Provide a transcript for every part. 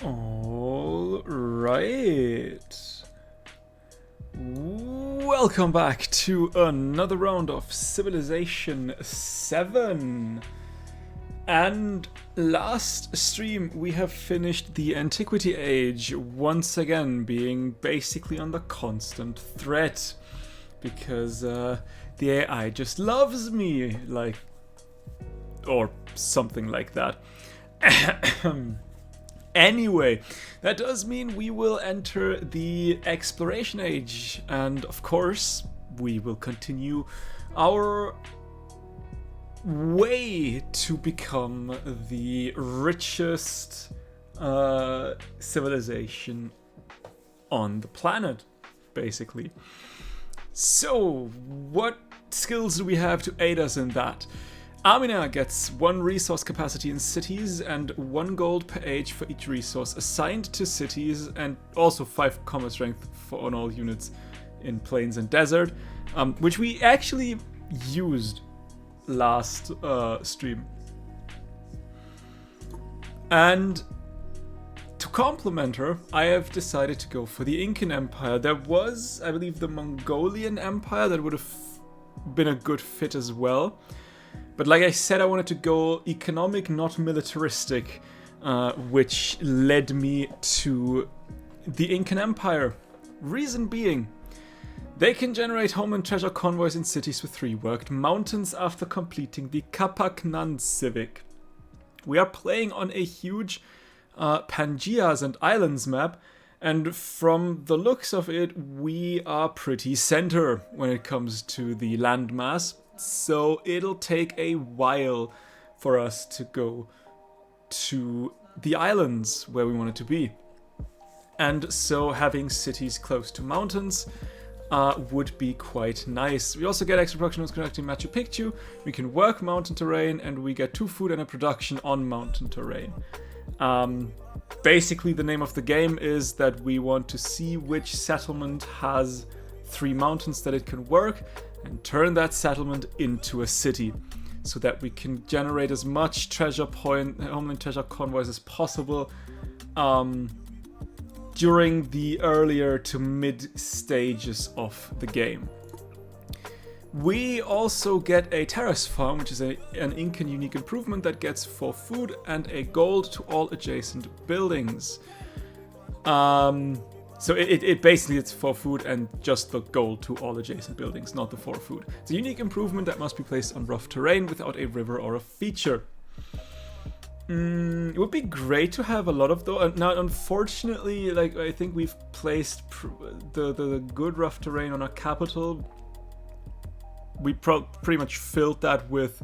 All right. Welcome back to another round of Civilization 7. And last stream we have finished the Antiquity Age, once again being basically under constant threat. Because the AI just loves me, like, or something like that. Anyway, that does mean we will enter the Exploration Age, and of course, we will continue our way to become the richest civilization on the planet, basically. So, what skills do we have to aid us in that? Amina gets 1 resource capacity in cities and 1 gold per age for each resource assigned to cities, and also 5 combat strength on all units in plains and desert, which we actually used last stream. And to complement her, I have decided to go for the Incan Empire. There was, I believe, the Mongolian Empire that would have been a good fit as well. But like I said, I wanted to go economic, not militaristic, which led me to the Incan Empire. Reason being, they can generate homeland treasure convoys in cities with 3 worked mountains after completing the Kapaknan Civic. We are playing on a huge Pangeas and Islands map, and from the looks of it, we are pretty center when it comes to the landmass. So it'll take a while for us to go to the islands where we want it to be. And so having cities close to mountains would be quite nice. We also get extra production on constructing Machu Picchu. We can work mountain terrain, and we get 2 food and a production on mountain terrain. Basically, the name of the game is that we want to see which settlement has 3 mountains that it can work, and turn that settlement into a city, so that we can generate as much homeland treasure convoys as possible during the earlier to mid stages of the game. We also get a terrace farm, which is an Incan unique improvement that gets 4 food and a gold to all adjacent buildings. So it basically, it's 4 food and just the gold to all adjacent buildings, not the 4 food. It's a unique improvement that must be placed on rough terrain without a river or a feature. It would be great to have a lot of those. Now, unfortunately, like, I think we've placed the good rough terrain on our capital. We pretty much filled that with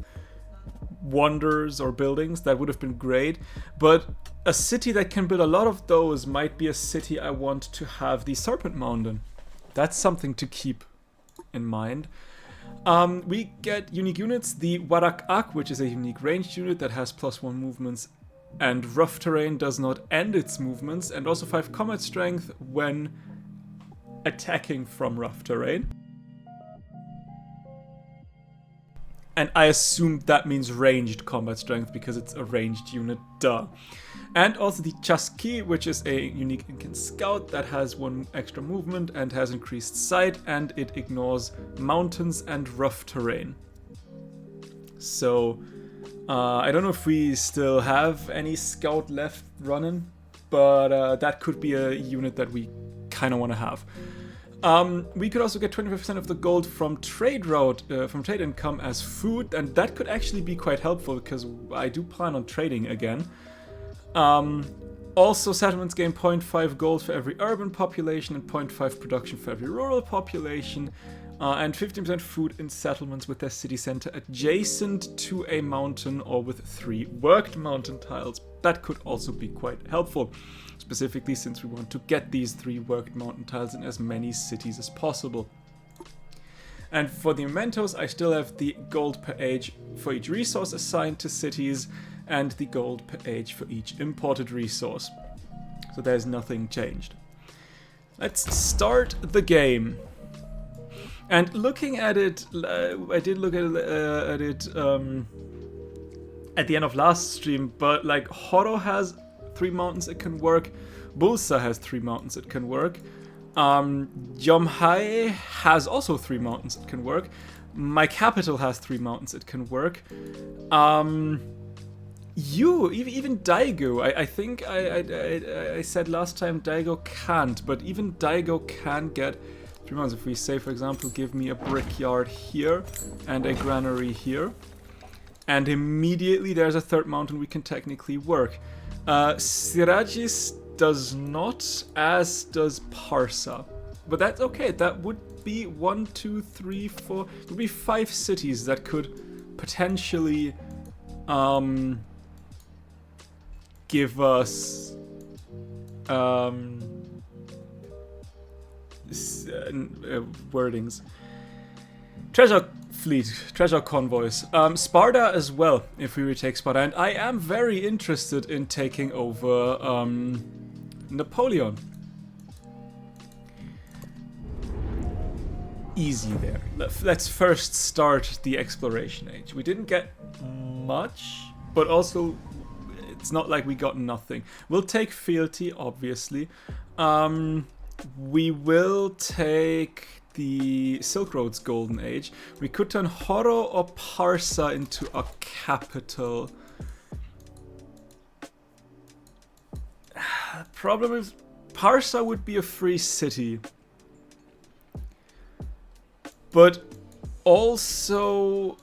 wonders or buildings. That would have been great, but a city that can build a lot of those might be a city I want to have the Serpent Mountain. That's something to keep in mind. We get unique units, the Warak-Ak, which is a unique ranged unit that has +1 movements, and rough terrain does not end its movements, and also 5 combat strength when attacking from rough terrain. And I assume that means ranged combat strength because it's a ranged unit, duh. And also the Chasqui, which is a unique Incan scout that has 1 extra movement and has increased sight, and it ignores mountains and rough terrain. So, I don't know if we still have any scout left running, but that could be a unit that we kind of want to have. We could also get 25% of the gold from trade income as food, and that could actually be quite helpful because I do plan on trading again. Also, settlements gain 0.5 gold for every urban population and 0.5 production for every rural population, and 15% food in settlements with their city center adjacent to a mountain or with 3 worked mountain tiles. That could also be quite helpful, specifically since we want to get these 3 worked mountain tiles in as many cities as possible. And for the mementos, I still have the gold per age for each resource assigned to cities, and the gold per age for each imported resource. So there's nothing changed. Let's start the game. And looking at it, I did look at it at the end of last stream, but like Horo has 3 mountains it can work. Bulsa has 3 mountains it can work. Yomhai has also 3 mountains it can work. My capital has 3 mountains it can work. Even Daigo, I think I said last time Daigo can't, but even Daigo can get 3 mountains. If we say, for example, give me a brickyard here and a granary here, and immediately there's a 3rd mountain we can technically work. Sirajis does not, as does Parsa. But that's okay, that would be 1, 2, 3, 4, it would be 5 cities that could potentially give us wordings. Treasure fleet, treasure convoys. Sparta as well, if we retake Sparta. And I am very interested in taking over Napoleon. Easy there. Let's first start the exploration age. We didn't get much, but also it's not like we got nothing. We'll take fealty, obviously. We will take the Silk Road's golden age. We could turn Horo or Parsa into a capital. Problem is, Parsa would be a free city, but also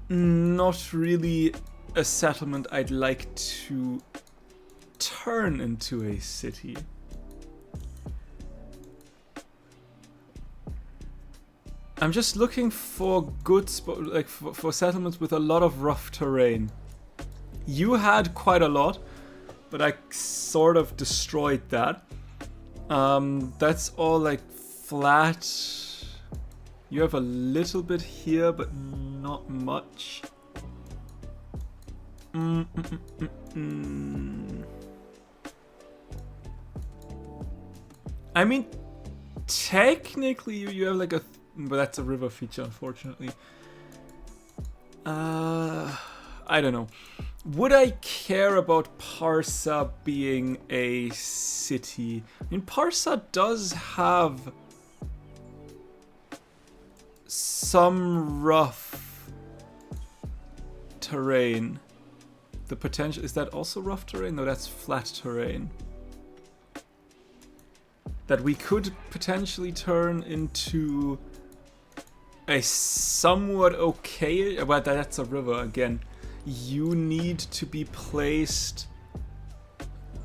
not really a settlement I'd like to turn into a city. I'm just looking for good for settlements with a lot of rough terrain. You had quite a lot, but I sort of destroyed that. That's all like flat. You have a little bit here, but not much. I mean, technically you have like but that's a river feature, unfortunately. I don't know. Would I care about Parsa being a city? I mean, Parsa does have some rough terrain. The potential, is that also rough terrain? No, that's flat terrain. That we could potentially turn into a somewhat okay, but that's a river again. You need to be placed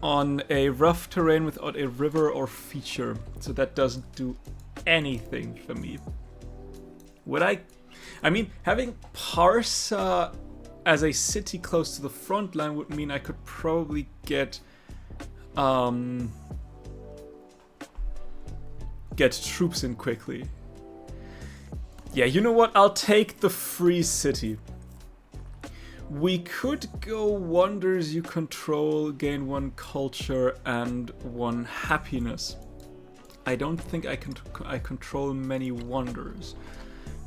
on a rough terrain without a river or feature, so that doesn't do anything for me. Would I mean, having Parsa as a city close to the front line would mean I could probably get troops in quickly. Yeah, you know what? I'll take the free city. We could go wonders you control, gain 1 culture and 1 happiness. I don't think I control many wonders.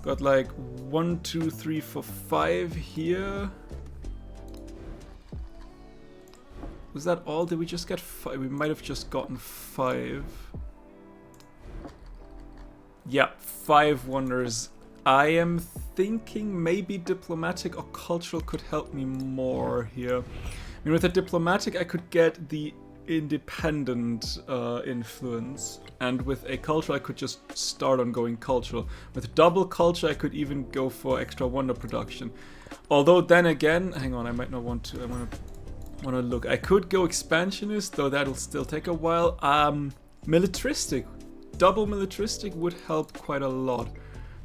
Got like 1, 2, 3, 4, 5 here. Was that all? Did we just get 5? We might have just gotten 5. Yeah, 5 wonders. I am thinking maybe diplomatic or cultural could help me more here. I mean, with a diplomatic I could get the independent influence, and with a cultural I could just start on going cultural. With double culture I could even go for extra wonder production. Although then again, hang on, I might not want to. I want to look. I could go expansionist, though that'll still take a while. Militaristic, double militaristic would help quite a lot.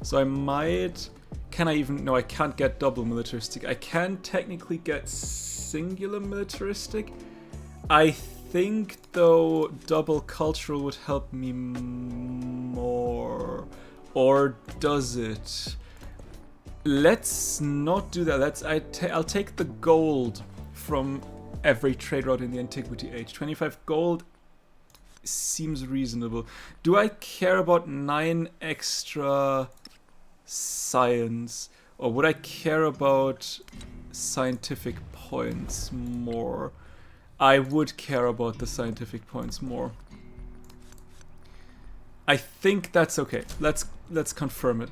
So I might... Can I even... No, I can't get double militaristic. I can technically get singular militaristic. I think, though, double cultural would help me more. Or does it? Let's not do that. I'll take the gold from every trade route in the Antiquity Age. 25 gold seems reasonable. Do I care about 9 extra... science, or would I care about scientific points more? I would care about the scientific points more. I think that's okay. Let's confirm it.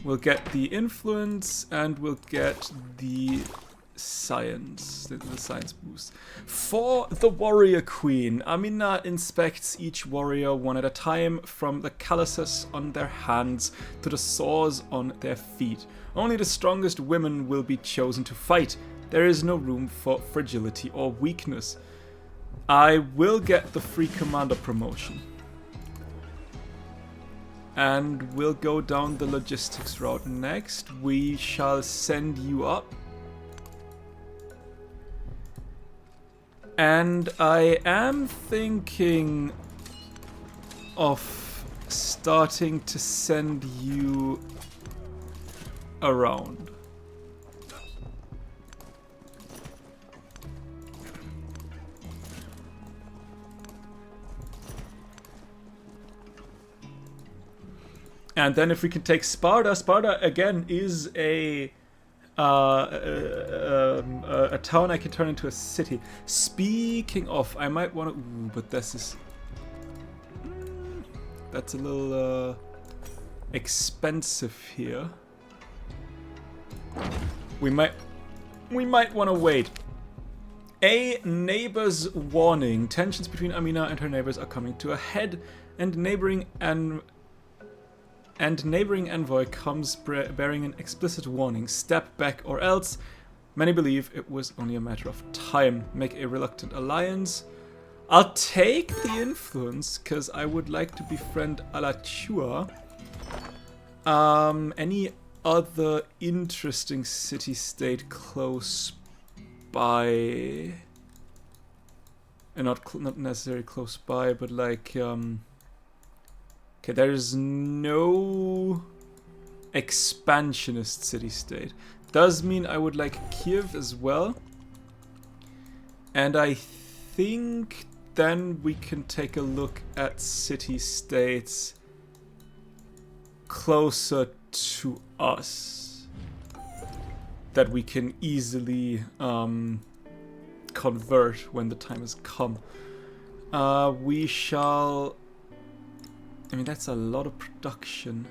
We'll get the influence and we'll get the science, the science boost. For the warrior queen, Amina inspects each warrior one at a time, from the calluses on their hands to the sores on their feet. Only the strongest women will be chosen to fight. There is no room for fragility or weakness. I will get the free commander promotion. And we'll go down the logistics route next. We shall send you up. And I am thinking of starting to send you around. And then if we can take Sparta, Sparta again is a town I can turn into a city. Speaking of, I might want to, but this is, that's a little expensive here. We might want to wait. A neighbor's warning. Tensions between Amina and her neighbors are coming to a head, and neighboring envoy comes bearing an explicit warning. Step back or else. Many believe it was only a matter of time. Make a reluctant alliance. I'll take the influence, because I would like to befriend Alachua. Any other interesting city-state close by? Not necessarily close by, but like... Okay, there's no expansionist city-state. Does mean I would like Kiev as well. And I think then we can take a look at city-states closer to us that we can easily convert when the time has come. We shall... I mean, that's a lot of production.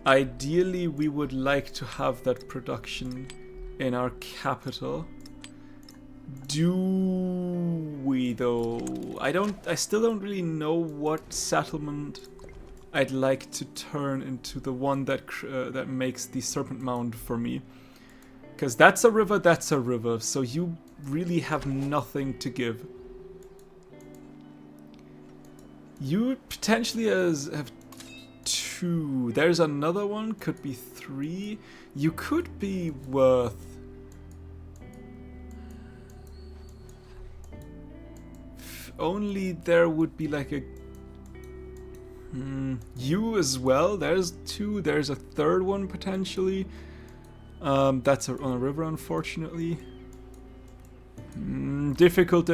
Ideally, we would like to have that production in our capital. Do we, though? I still don't really know what settlement I'd like to turn into the one that that makes the Serpent Mound for me. Because that's a river, so you really have nothing to give. You potentially have 2. There's another one, could be 3. You could be worth... Only there would be like a... you as well, there's 2. There's a 3rd one potentially. That's on a river, unfortunately. Difficult.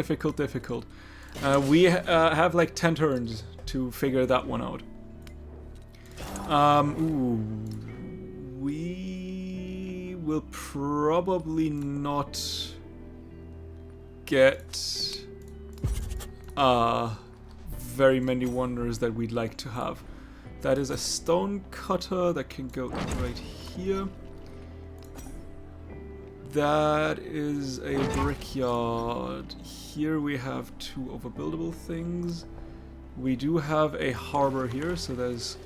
We have like 10 turns to figure that one out. We will probably not get very many wonders that we'd like to have. That is a stone cutter that can go right here. That is a brickyard. Here we have 2 overbuildable things. We do have a harbor here, so there's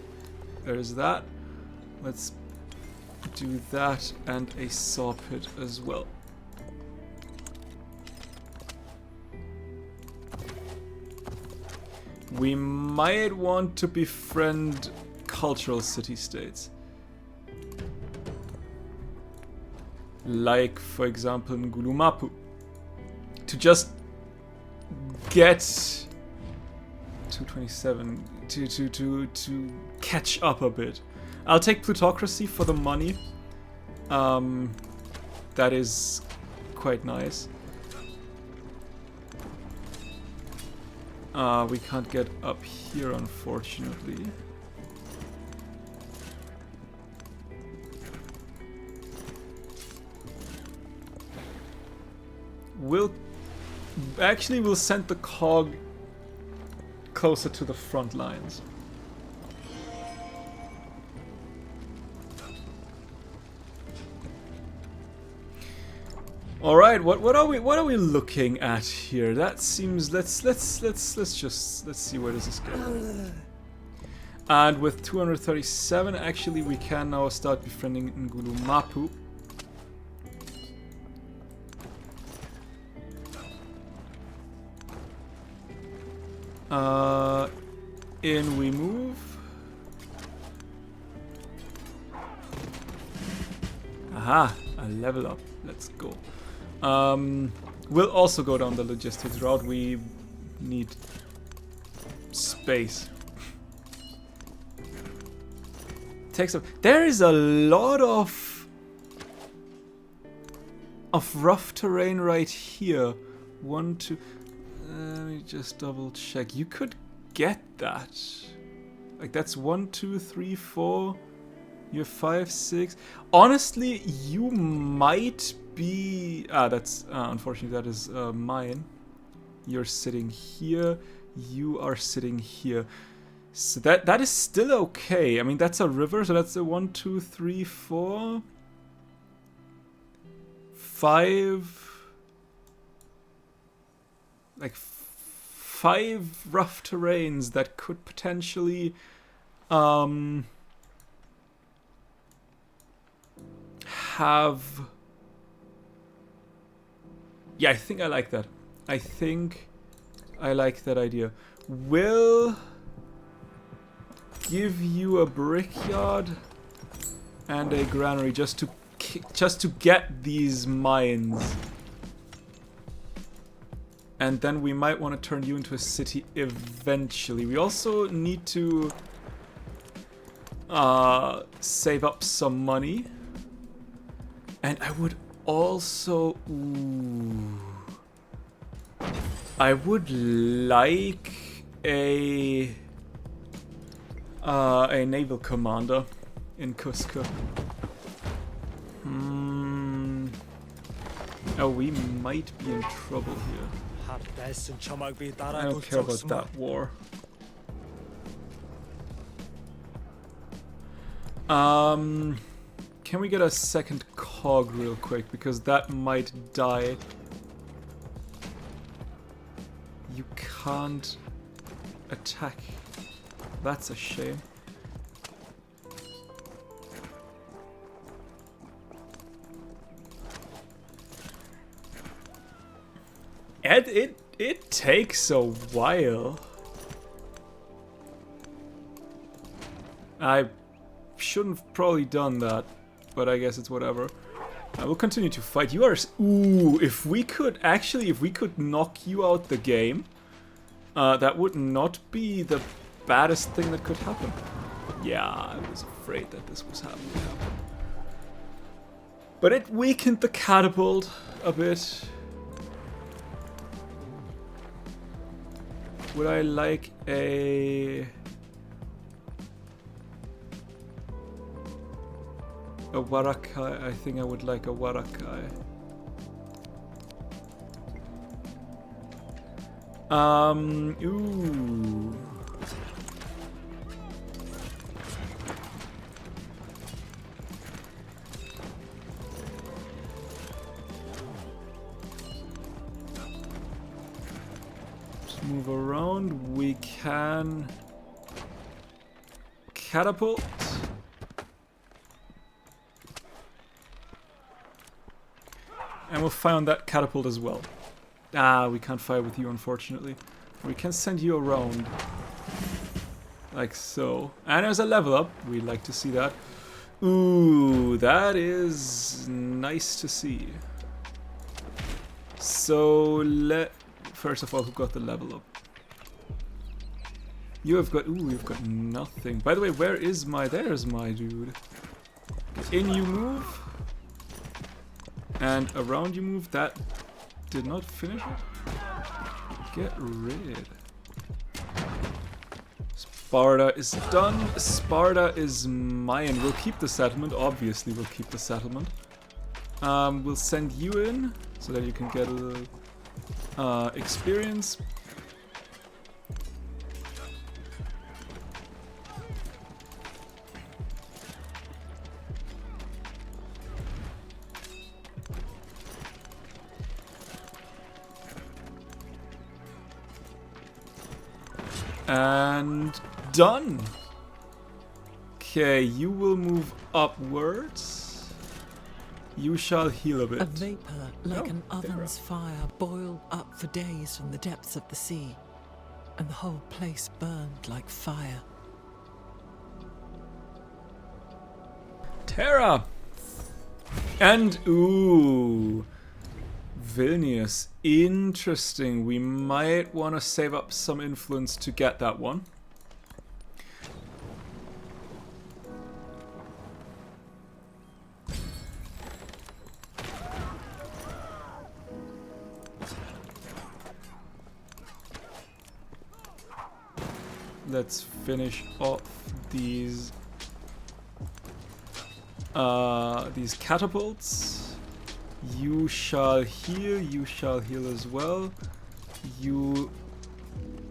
that. Let's do that and a saw pit as well. We might want to befriend cultural city-states. Like, for example, Ngulumapu. To just get 227 to catch up a bit. I'll take plutocracy for the money. That is quite nice. We can't get up here, unfortunately. we'll send the cog closer to the front lines. All right, what are we looking at here? That seems let's see where does this go. And with 237, actually, we can now start befriending Ngulu Mapu. In we move. Aha, a level up. Let's go. We'll also go down the logistics route. We need space. Takes up. There is a lot of rough terrain right here. 1, 2. Let me just double check. You could get that. Like that's 1, 2, 3, 4. You're 5, 6. Honestly, you might be. That's unfortunately that is mine. You're sitting here. You are sitting here. So that is still okay. I mean, that's a river, so that's a 1, 2, 3, 4, 5. Like 5 rough terrains that could potentially have. Yeah, I think I like that. I think I like that idea. Will give you a brickyard and a granary just to get these mines. And then we might want to turn you into a city eventually. We also need to save up some money. And I would also... Ooh, I would like a naval commander in Cusco. Oh, we might be in trouble here. I don't care about that war. Can we get a second cog real quick? Because that might die. You can't attack. That's a shame. It takes a while. I shouldn't have probably done that, but I guess it's whatever. I will continue to fight. You are... Ooh, if we could knock you out the game, that would not be the baddest thing that could happen. Yeah, I was afraid that this was happening. But it weakened the catapult a bit. Would I like a Warakai? I think I would like a Warakai. Ooh. Just move around. We can catapult. And we'll fire on that catapult as well. Ah, we can't fire with you, unfortunately. We can send you around. Like so. And there's a level up. We'd like to see that. Ooh, that is nice to see. So, first of all, who got the level up? You have got... Ooh, you've got nothing. By the way, where is my... There's my dude. In you move. And around you move. That did not finish it. Get rid. Sparta is done. Sparta is mine. We'll keep the settlement. Obviously, we'll keep the settlement. We'll send you in. so that you can get a little experience. And done. Okay, you will move upwards. You shall heal a bit. A vapour like an oven's fire boiled up for days from the depths of the sea, and the whole place burned like fire. Terra! And, ooh, Vilnius. Interesting. We might want to save up some influence to get that one. Let's finish off these catapults. You shall heal as well. You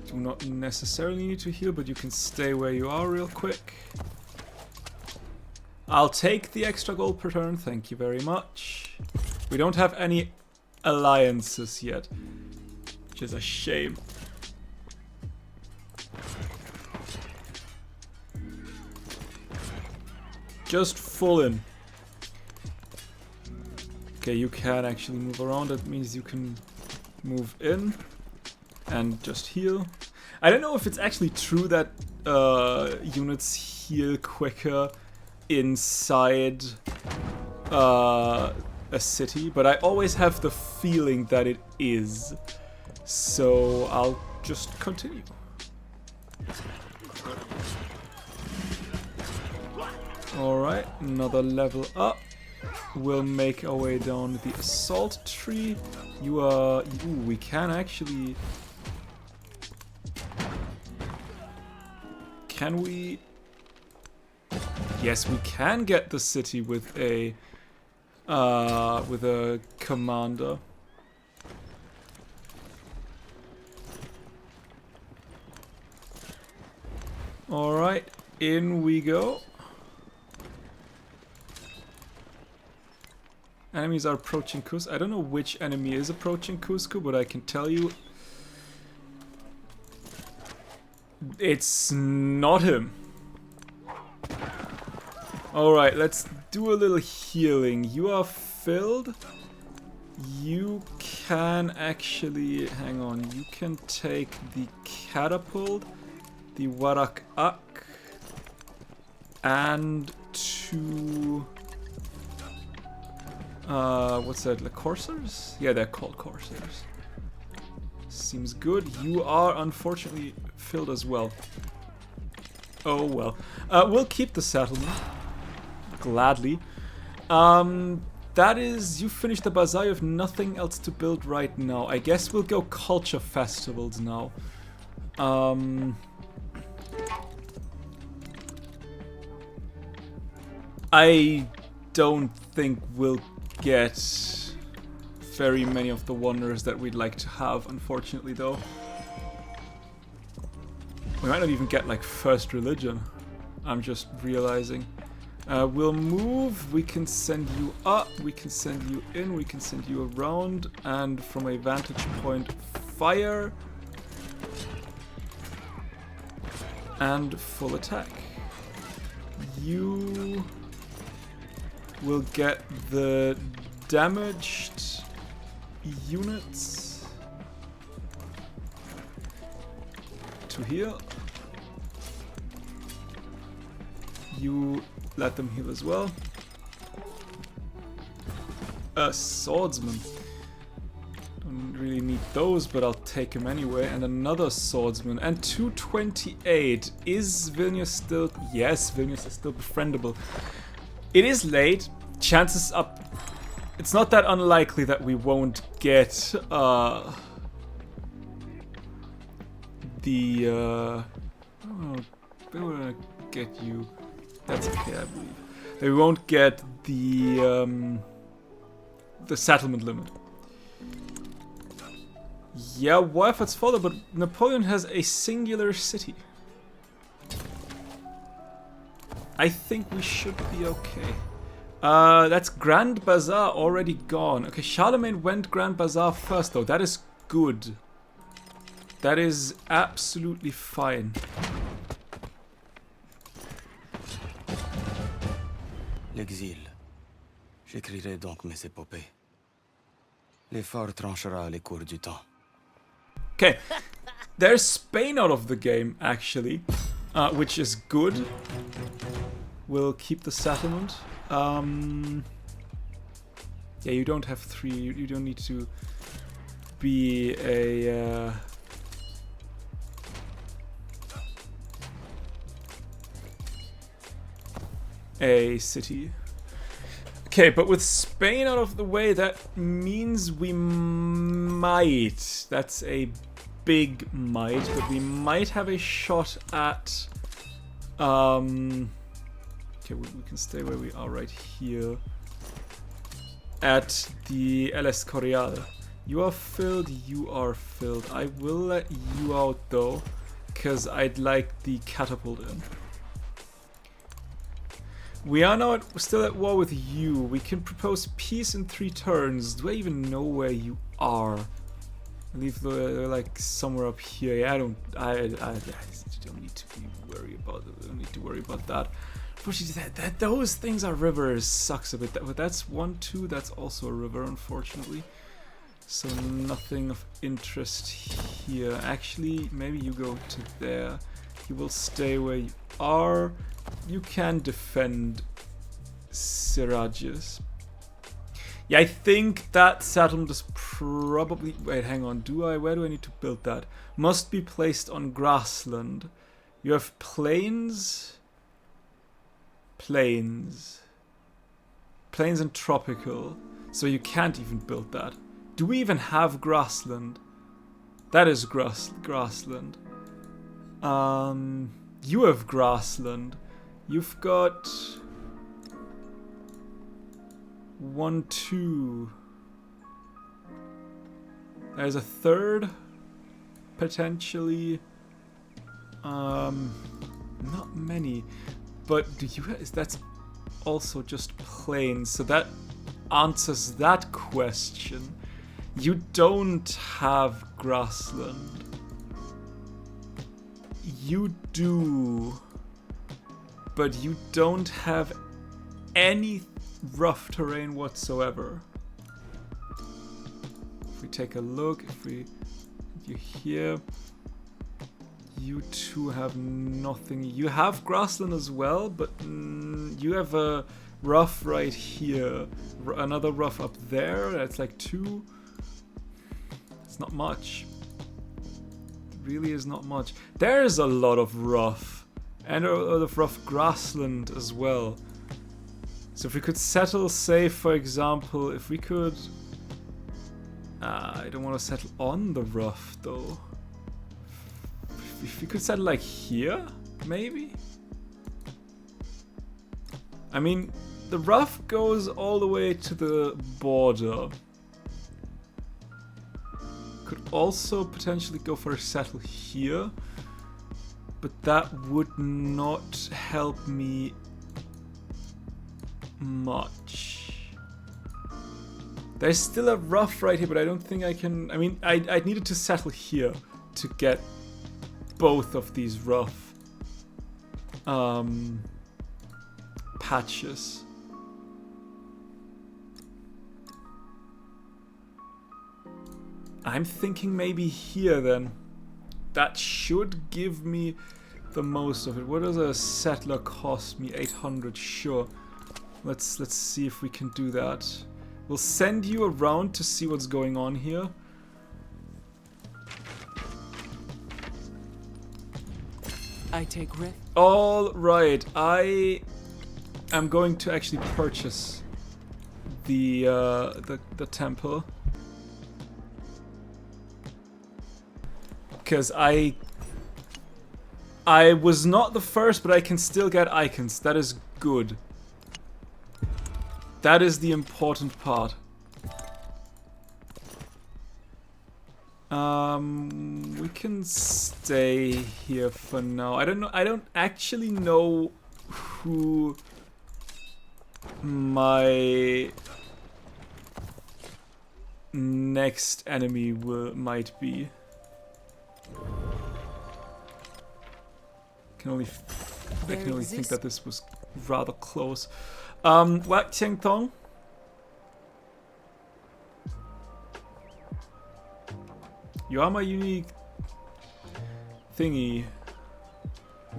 do not necessarily need to heal, but you can stay where you are real quick. I'll take the extra gold per turn, thank you very much. We don't have any alliances yet, which is a shame. Just full in. Okay, you can actually move around. That means you can move in and just heal. I don't know if it's actually true that units heal quicker inside a city, but I always have the feeling that it is. So I'll just continue. Alright, another level up. We'll make our way down the assault tree. You are... Ooh, we can actually... Can we... Yes, we can get the city with a commander. Alright, in we go. Enemies are approaching Cusco. I don't know which enemy is approaching Cusco, but I can tell you it's not him. Alright, let's do a little healing. You are filled. You can actually... Hang on. You can take the catapult, the Warak Ak, and two... what's that? The coursers? Yeah, they're called coursers. Seems good. You are unfortunately filled as well. Oh well. We'll keep the settlement. Gladly. That is... You finished the bazaar. You have nothing else to build right now. I guess we'll go culture festivals now. I don't think we'll get very many of the wonders that we'd like to have, unfortunately, though. We might not even get, like, first religion. I'm just realizing. We'll move, we can send you up, we can send you in, we can send you around, and from a vantage point, fire. And full attack. You... will get the damaged units to heal. You let them heal as well. A swordsman. Don't really need those, but I'll take him anyway. And another swordsman. And 228. Is Vilnius still... Yes, Vilnius is still befriendable. It is late. Chances up... It's not that unlikely that we won't get oh, they will get you. That's okay, I believe. They won't get the settlement limit. Yeah, war efforts follow, but Napoleon has a singular city. I think we should be okay. That's Grand Bazaar already gone. Okay, Charlemagne went Grand Bazaar first though. That is good. That is absolutely fine. L'exil. J'écrirai donc mes épopées. L'effort tranchera les cours du temps. Okay, there's Spain out of the game actually, which is good. We'll keep the settlement. Yeah, you don't have 3. You don't need to be a city. Okay, but with Spain out of the way, that means we might. That's a big might, but we might have a shot at. Okay, we can stay where we are right here. At the El Escorial. You are filled, you are filled. I will let you out though, because I'd like the catapult in. We are now still at war with you. We can propose peace in 3 turns. Do I even know where you are? I believe they're like somewhere up here. Yeah, I don't need to worry about it. I don't need to worry about that. Unfortunately, those things are rivers. Sucks a bit. But that's 1, 2. That's also a river, unfortunately. So nothing of interest here. Actually, maybe you go to there. You will stay where you are. You can defend Sirages. Yeah, I think that settlement is probably... Wait, hang on. Where do I need to build that? Must be placed on grassland. You have plains... Plains and tropical. So you can't even build that. Do we even have grassland? That is grassland. You have grassland. You've got 1, 2. There's a 3rd, potentially. Not many, but do you? That's also just plains, so that answers that question. You don't have grassland. You do. But you don't have any rough terrain whatsoever. If we take a look, if you here, you two have nothing. You have grassland as well, but you have a rough right here, another rough up there. That's like 2. It's not much. It really is not much. There's a lot of rough. And a lot of rough grassland as well. So if we could settle, say, for example, if we could... I don't want to settle on the rough, though. If we could settle, like, here, maybe? I mean, the rough goes all the way to the border. Could also potentially go for a settle here. But that would not help me much. There's still a rough right here, but I don't think I can... I mean, I needed to settle here to get both of these rough patches. I'm thinking maybe here then. That should give me the most of it. What does a settler cost me? 800, sure. Let's see if we can do that. We'll send you around to see what's going on here. I take risk. All right, I am going to actually purchase the temple. Because I was not the first, but I can still get icons. That is good. That is the important part. We can stay here for now. I don't know. I don't actually know who my next enemy might be. I can only think that this was rather close. Wat Tieng Thong? You are my unique thingy.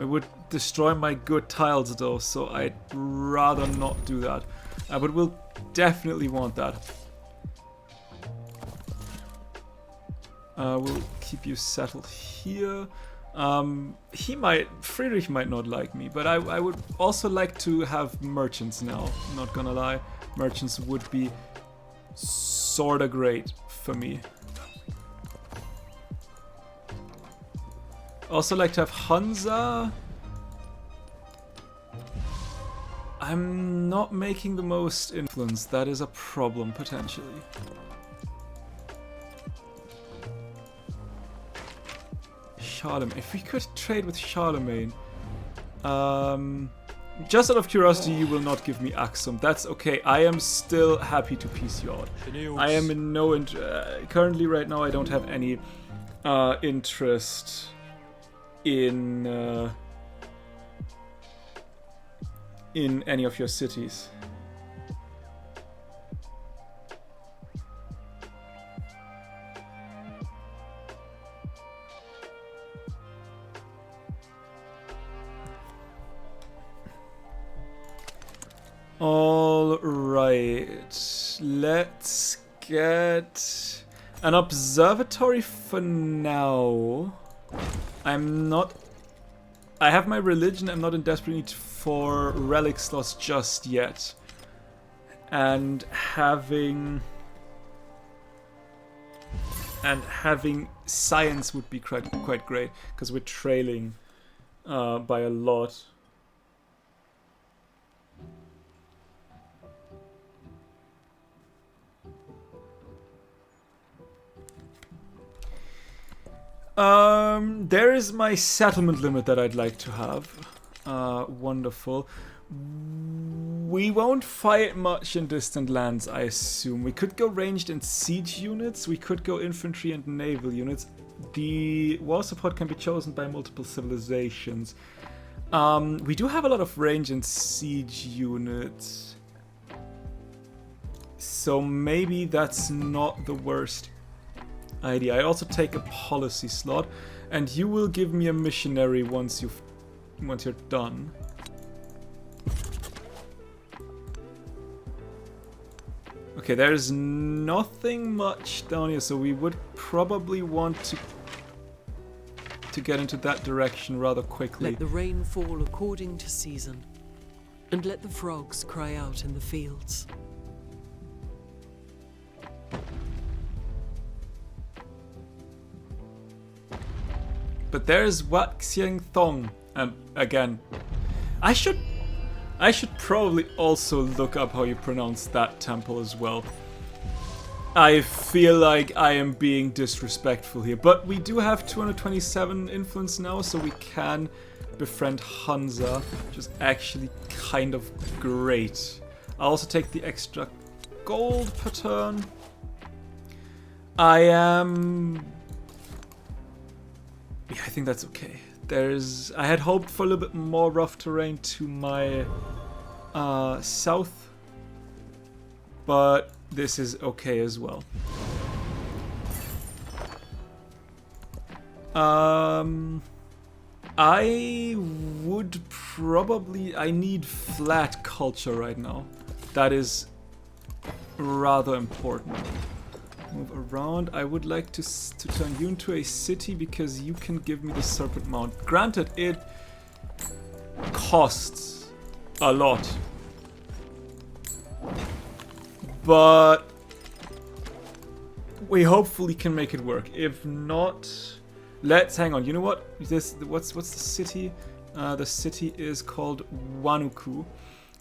It would destroy my good tiles though, so I'd rather not do that. But we'll definitely want that. We'll keep you settled here. Friedrich might not like me, but I would also like to have merchants now, not gonna lie. Merchants would be sorta great for me. Also like to have Hansa. I'm not making the most influence. That is a problem, potentially. Charlemagne. If we could trade with Charlemagne. Just out of curiosity, you will not give me Axum. That's okay. I am still happy to piece you out. I am in no... currently, right now, I don't have any interest in any of your cities. All right, let's get an observatory for now. I have my religion. I'm not in desperate need for relic slots just yet. And having science would be quite great, because we're trailing by a lot. There is my settlement limit that I'd like to have. Wonderful. We won't fight much in distant lands, I assume. We could go ranged and siege units. We could go infantry and naval units. The war support can be chosen by multiple civilizations. We do have a lot of range and siege units. So maybe that's not the worst idea. I also take a policy slot, and you will give me a missionary once you're done. Okay, there's nothing much down here, so we would probably want to get into that direction rather quickly. Let the rain fall according to season, and let the frogs cry out in the fields. But there's Wat Xieng Thong, and again, I should probably also look up how you pronounce that temple as well. I feel like I am being disrespectful here, but we do have 227 influence now, so we can befriend Hansa, which is actually kind of great. I'll also take the extra gold per turn. Yeah, I think that's okay. I had hoped for a little bit more rough terrain to my south, but this is okay as well. I need flat culture right now. That is rather important. Move around. I would like to turn you into a city because you can give me the Serpent Mount. Granted, it costs a lot. But we hopefully can make it work. If not, let's hang on. You know what? What's the city? The city is called Wanuku.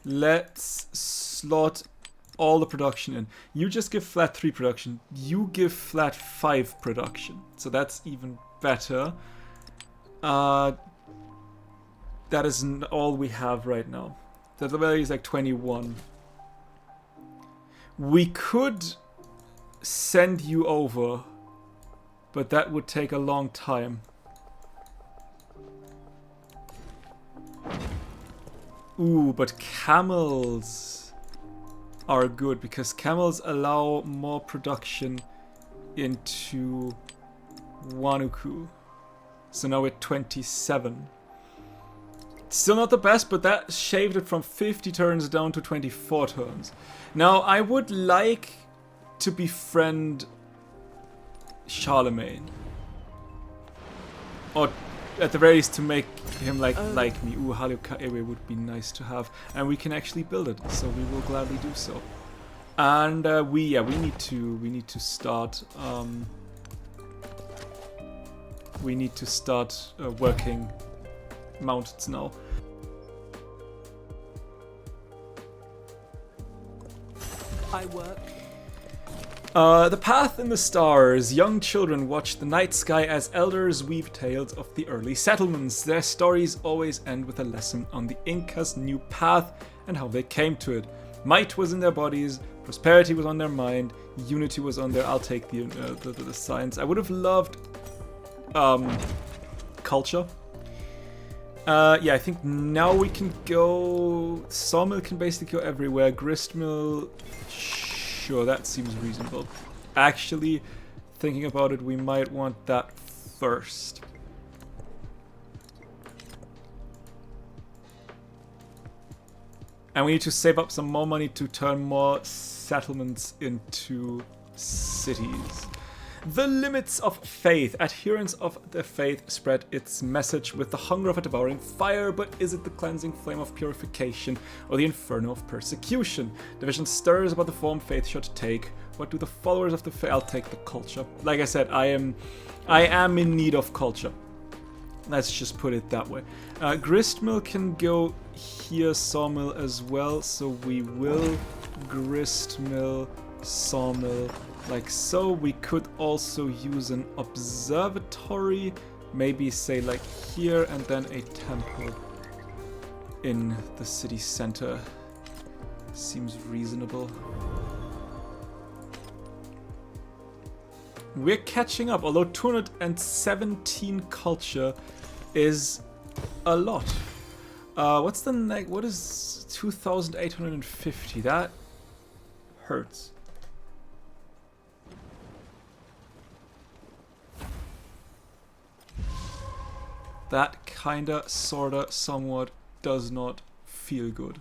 Let's slot all the production in. You just give flat 3 production. You give flat 5 production. So that's even better. That is all we have right now. The value is like 21. We could send you over, but that would take a long time. Ooh, but camels are good because camels allow more production into Wanuku. So now we're 27. Still not the best, but that shaved it from 50 turns down to 24 turns. Now, I would like to befriend Charlemagne. Or at the very least to make him like me. Ooh, Halio-Kaewe would be nice to have. And we can actually build it, so we will gladly do so. And we need to start working mountains now. I work. The path in the stars. Young children watch the night sky as elders weave tales of the early settlements. Their stories always end with a lesson on the Incas' new path and how they came to it. Might was in their bodies, prosperity was on their mind, unity was on their... I'll take the science. I would have loved culture. Yeah, I think now we can go... Sawmill can basically go everywhere. Gristmill... Sure, that seems reasonable. Actually, thinking about it, we might want that first. And we need to save up some more money to turn more settlements into cities. The limits of faith. Adherents of the faith spread its message with the hunger of a devouring fire, but is it the cleansing flame of purification or the inferno of persecution? Division stirs about the form faith should take. What do the followers of the faith... I'll take the culture. Like I said, I am in need of culture. Let's just put it that way. Gristmill can go here, Sawmill as well, so we will Gristmill, Sawmill, like so. We could also use an observatory, maybe say like here, and then a temple in the city center. Seems reasonable. We're catching up, although 217 culture is a lot. What's the next? What is 2,850? That hurts. That kinda, sorta, somewhat does not feel good.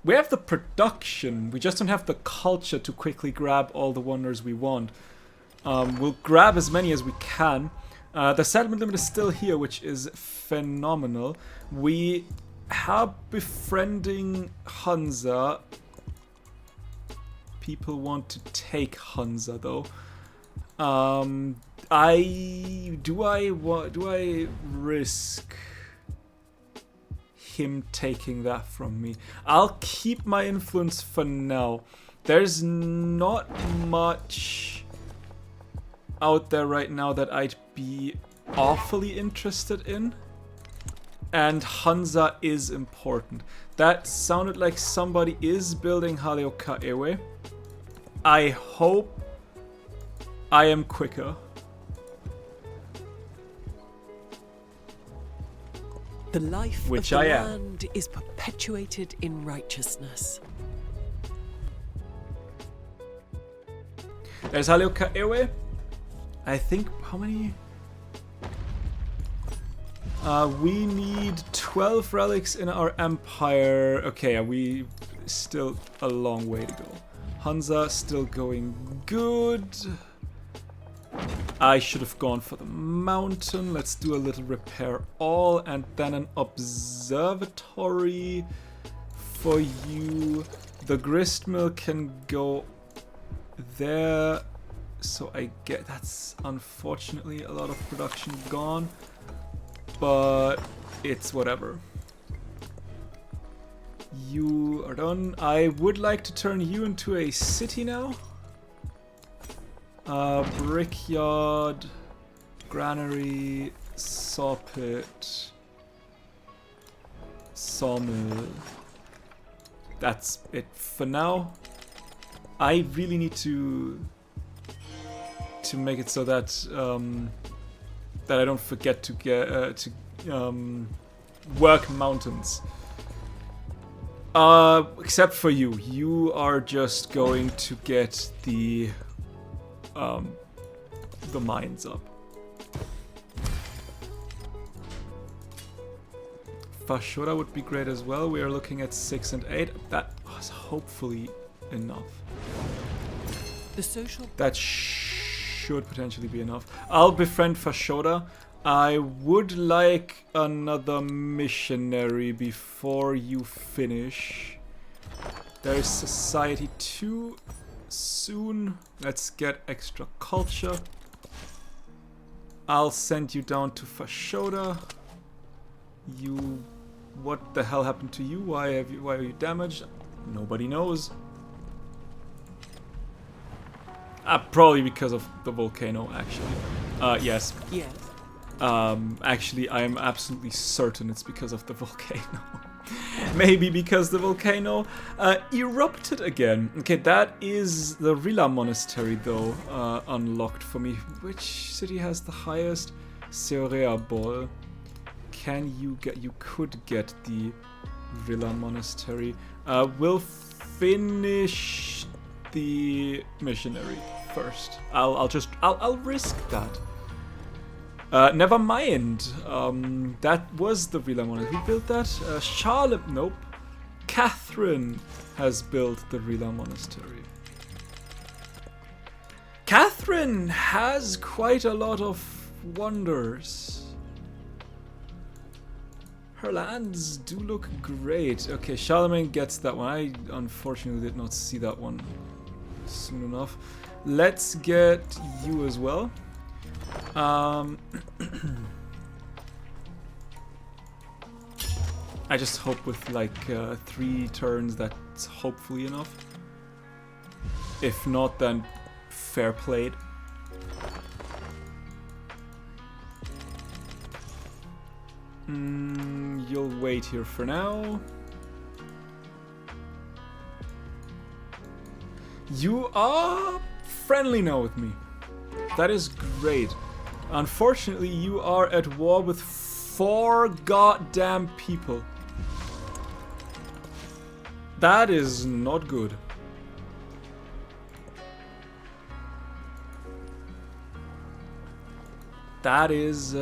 We have the production, we just don't have the culture to quickly grab all the wonders we want. We'll grab as many as we can. The settlement limit is still here, which is phenomenal. We have befriending Hansa. People want to take Hansa though. Do I risk him taking that from me? I'll keep my influence for now. There's not much out there right now that I'd be awfully interested in. And Hansa is important. That sounded like somebody is building Halio-Kaewe. I hope I am quicker. The life Which of the I am. land is perpetuated in righteousness. There's Halio-Kaewe. I think, how many? We need 12 relics in our empire. Okay, we still a long way to go. Hansa still going good. I should have gone for the mountain. Let's do a little repair all and then an observatory for you. The gristmill can go there. So I get, that's unfortunately a lot of production gone, but it's whatever. You are done. I would like to turn you into a city now. Brickyard, granary, sawpit, sawmill. That's it for now. I really need to make it so that that I don't forget to get work mountains. Except for you. You are just going to get the mines up. Fashoda would be great as well. We are looking at 6 and 8. That was hopefully enough. The social... That should potentially be enough. I'll befriend Fashoda. I would like another missionary before you finish. There is Society 2 soon. Let's get extra culture. I'll send you down to Fashoda. You... What the hell happened to you? Why are you damaged? Nobody knows. Probably because of the volcano, actually. Yes. Yes. Actually, I am absolutely certain it's because of the volcano. Maybe because the volcano erupted again. Okay, that is the Rila Monastery, though, unlocked for me. Which city has the highest? Seorea Ball. Can you get... You could get the Rila Monastery. We'll finish the missionary first. I'll risk that. Never mind. That was the Rila Monastery. Who built that? Charlotte. Nope. Catherine has built the Rila Monastery. Catherine has quite a lot of wonders. Her lands do look great. Okay, Charlemagne gets that one. I unfortunately did not see that one soon enough. Let's get you as well. I just hope with like 3 turns that's hopefully enough. If not, then fair played. You'll wait here for now. You are friendly now with me. That is great. Unfortunately, you are at war with 4 goddamn people. That is not good. That is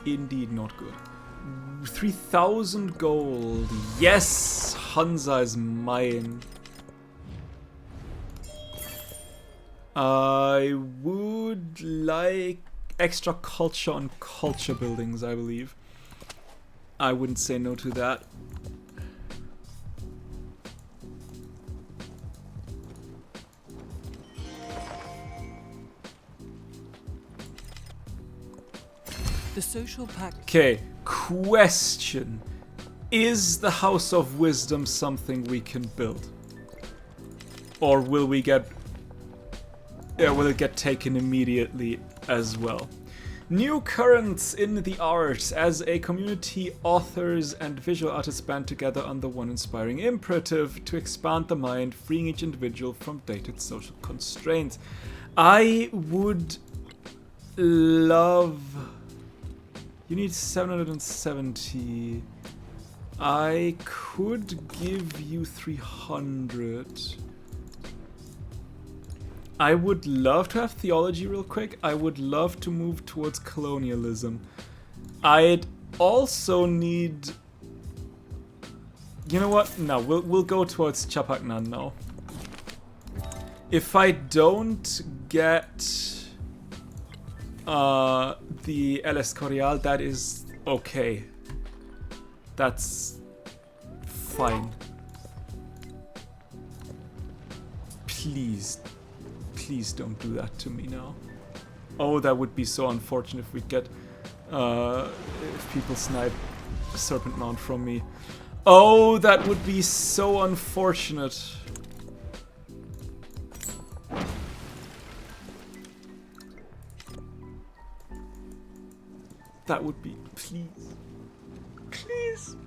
indeed not good. 3,000 gold. Yes, Hansa is mine. I would like extra culture on culture buildings, I believe. I wouldn't say no to that. The social pact. Okay, question. Is the House of Wisdom something we can build? Or will we get... will it get taken immediately as well? New currents in the arts. As a community, authors and visual artists band together under one inspiring imperative to expand the mind, freeing each individual from dated social constraints. I would love... You need 770. I could give you 300. I would love to have theology real quick. I would love to move towards colonialism. I'd also need... You know what? No, we'll go towards Chapaknan now. If I don't get the El Escorial, that is okay. That's fine. Please don't do that to me now. Oh, that would be so unfortunate if we get if people snipe Serpent Mount from me. Oh, that would be so unfortunate. That would be... Please. Please.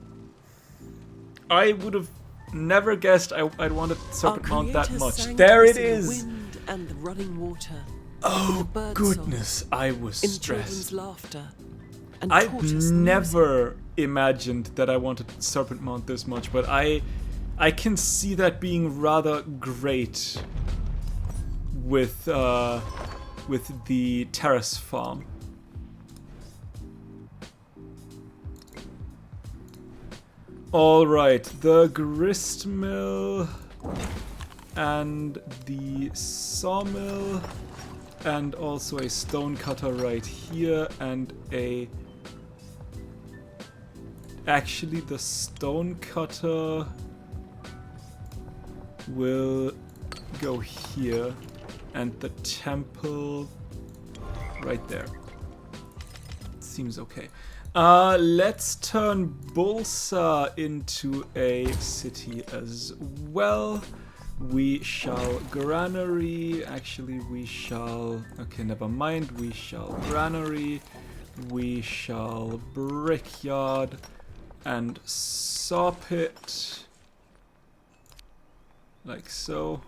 I would have never guessed I'd want a Serpent Mount that much. There it is! The wind and the running water. Oh, the bird goodness. I was in stressed. children's laughter. And I've tortoise never imagined that I wanted Serpent Mount this much, but I can see that being rather great with the terrace farm. All right, the grist mill and the sawmill and also a stone cutter right here and a... Actually, the stone cutter will go here and the temple right there. Seems okay. Let's turn Bulsa into a city as well. We shall granary. Actually, we shall... Okay, never mind. We shall granary. We shall brickyard and saw pit. Like so.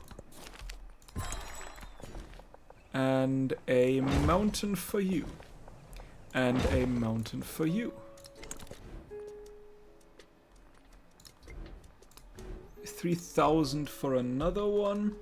And a mountain for you. And a mountain for you. 3,000 for another one.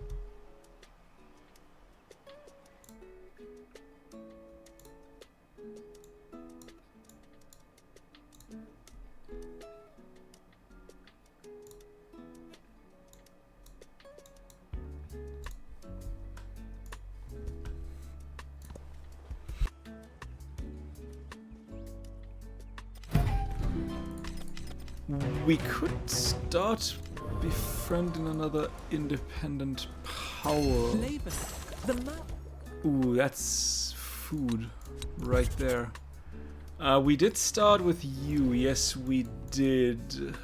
We could start befriending another independent power. Laban, the map. Ooh, that's food right there. We did start with you. Yes, we did.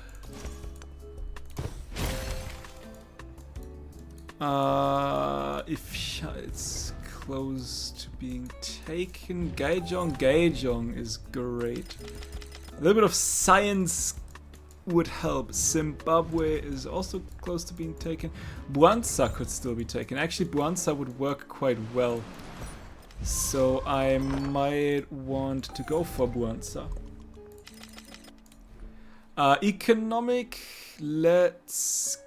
If it's close to being taken, Gaijong is great. A little bit of science would help. Zimbabwe is also close to being taken. Buanza could still be taken. Actually, Buanza would work quite well. So I might want to go for Buanza. Economic, let's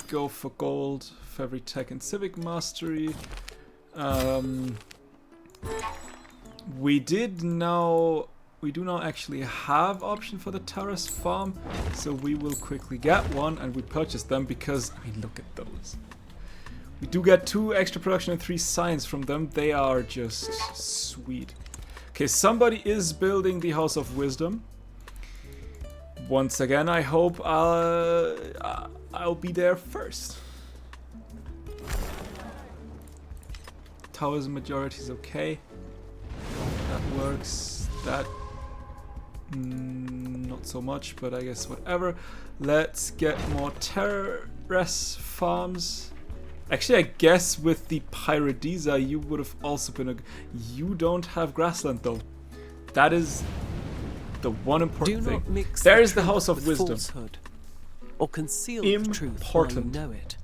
go for gold for every tech and civic mastery. We do now actually have option for the terrace farm, so we will quickly get one and we purchase them because, I mean, look at those. We do get 2 extra production and 3 science from them. They are just sweet. Okay, somebody is building the House of Wisdom. Once again, I hope I'll be there first. Towers majority is okay. That works. That not so much, but I guess whatever. Let's get more terrace farms. Actually, I guess with the Pyrodisa, you would have also been a... You don't have grassland, though. That is the one important thing. There is the House of Wisdom. Falsehood, or conceal the truth while you know it.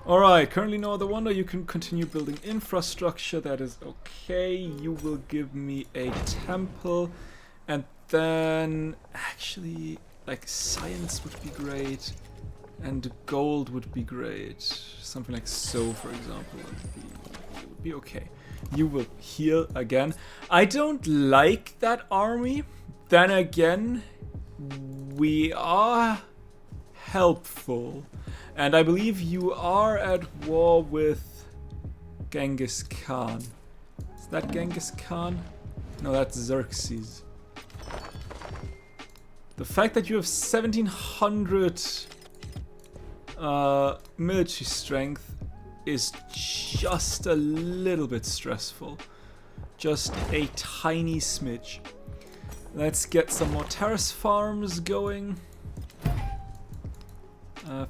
Alright, currently no other wonder. You can continue building infrastructure. That is okay. You will give me a temple. And then, actually, like science would be great. And gold would be great. Something like so, for example. It would be okay. You will heal again. I don't like that army. Then again, we are helpful. And I believe you are at war with Genghis Khan. Is that Genghis Khan? No, that's Xerxes. The fact that you have 1,700 military strength is just a little bit stressful. Just a tiny smidge. Let's get some more terrace farms going.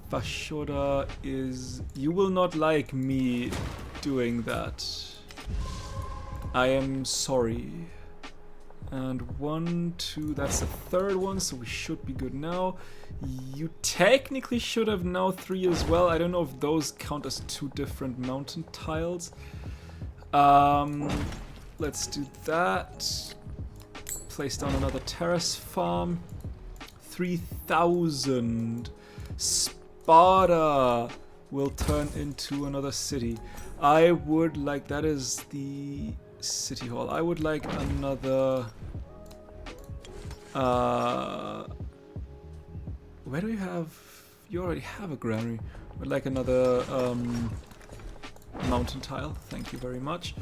Fashoda is... You will not like me doing that. I am sorry. And 1, 2, that's the third one, so we should be good now. You technically should have now 3 as well. I don't know if those count as 2 different mountain tiles. Let's do that. Place down another terrace farm. 3,000. Sparta will turn into another city. I would like... That is the city hall. I would like another... where do you have... You already have a granary. I would like another mountain tile. Thank you very much.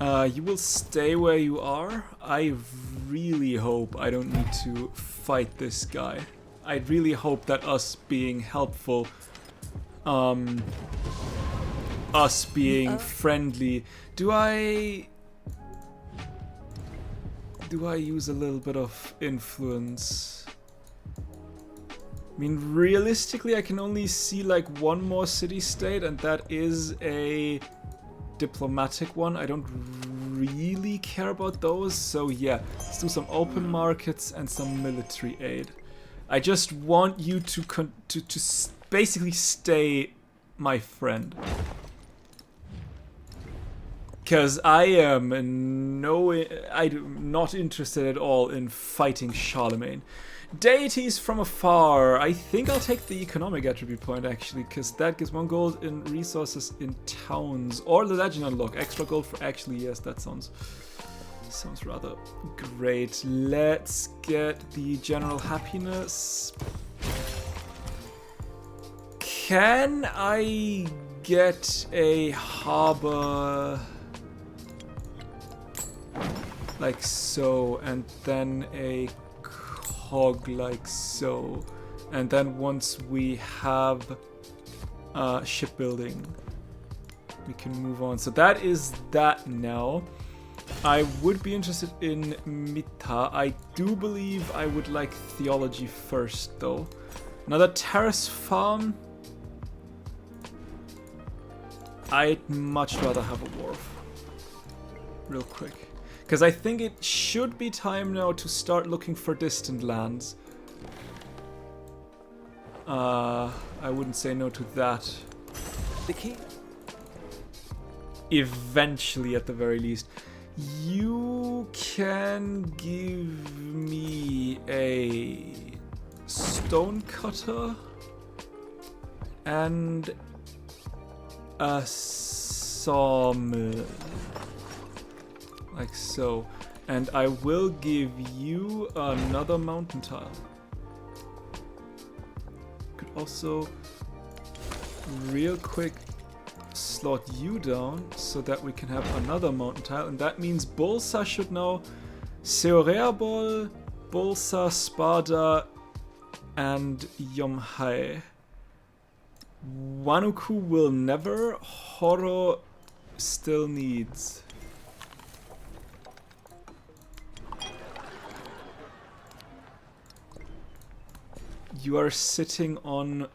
You will stay where you are. I really hope I don't need to fight this guy. I really hope that us being helpful, us being friendly. Do I use a little bit of influence? I mean, realistically, I can only see like one more city-state, and that is a diplomatic one. I don't really care about those, so yeah, let's do some open markets and some military aid. I just want you to basically stay my friend. Because I'm not interested at all in fighting Charlemagne. Deities from afar. I think I'll take the economic attribute point actually, because that gives 1 gold in resources in towns. Or the legend unlock. Extra gold for actually, yes, that sounds rather great. Let's get the general happiness. Can I get a harbor like so, and then a cog like so, and then once we have shipbuilding, we can move on. So that is that now. I would be interested in Mita. I do believe I would like theology first though. Another terrace farm. I'd much rather have a wharf. Real quick. Because I think it should be time now to start looking for distant lands. I wouldn't say no to that. The key. Eventually, at the very least. You can give me a stone cutter and a sawmill. Like so. And I will give you another mountain tile. Could also real quick slot you down so that we can have another mountain tile, and that means Bolsa should now Seoreabol, Bolsa, Sparta, and Yomhai. Wanuku will never. Horo still needs. You are sitting on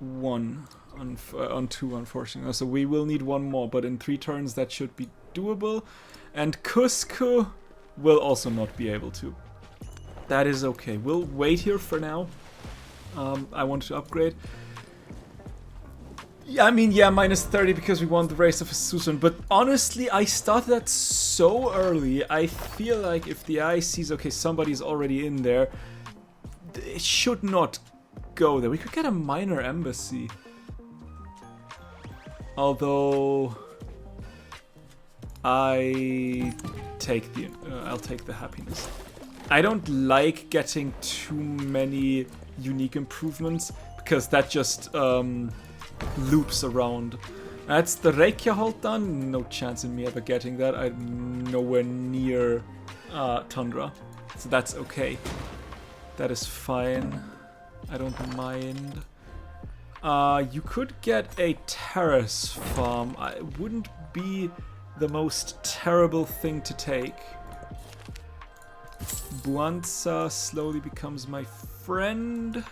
1. On 2, unfortunately. So we will need 1 more, but in 3 turns that should be doable. And Cusco will also not be able to. That is okay. We'll wait here for now. I want to upgrade. Yeah, I mean, yeah, minus 30 because we won the race of Susan. But honestly, I started that so early. I feel like if the eye sees, okay, somebody's already in there, it should not go there. We could get a minor embassy. Although I'll take the happiness. I don't like getting too many unique improvements because that just loops around. That's the Reykja hold done. No chance in me ever getting that. I'm nowhere near Tundra, so that's okay. That is fine. I don't mind. You could get a terrace farm. It wouldn't be the most terrible thing to take. Buanza slowly becomes my friend.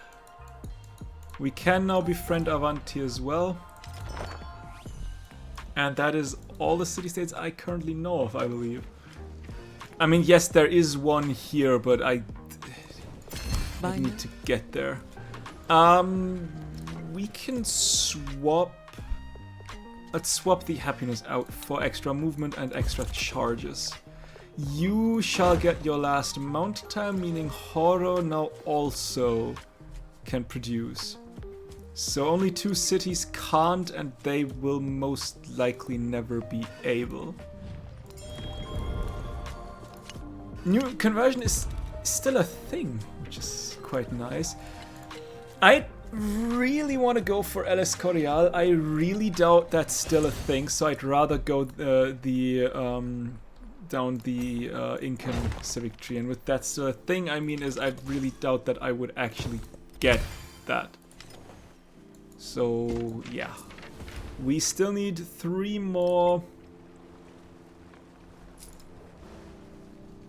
We can now befriend Avanti as well. And that is all the city-states I currently know of, I believe. I mean, yes, there is one here, but I need to get there. We can swap... Let's swap the happiness out for extra movement and extra charges. You shall get your last mountain time, meaning Horo now also can produce. So only 2 cities can't, and they will most likely never be able. New conversion is still a thing, which is quite nice. I really want to go for El Escorial. I really doubt that's still a thing, so I'd rather go down the Incan civic tree. And with that still a thing, I mean, is I really doubt that I would actually get that. So, yeah. We still need 3 more.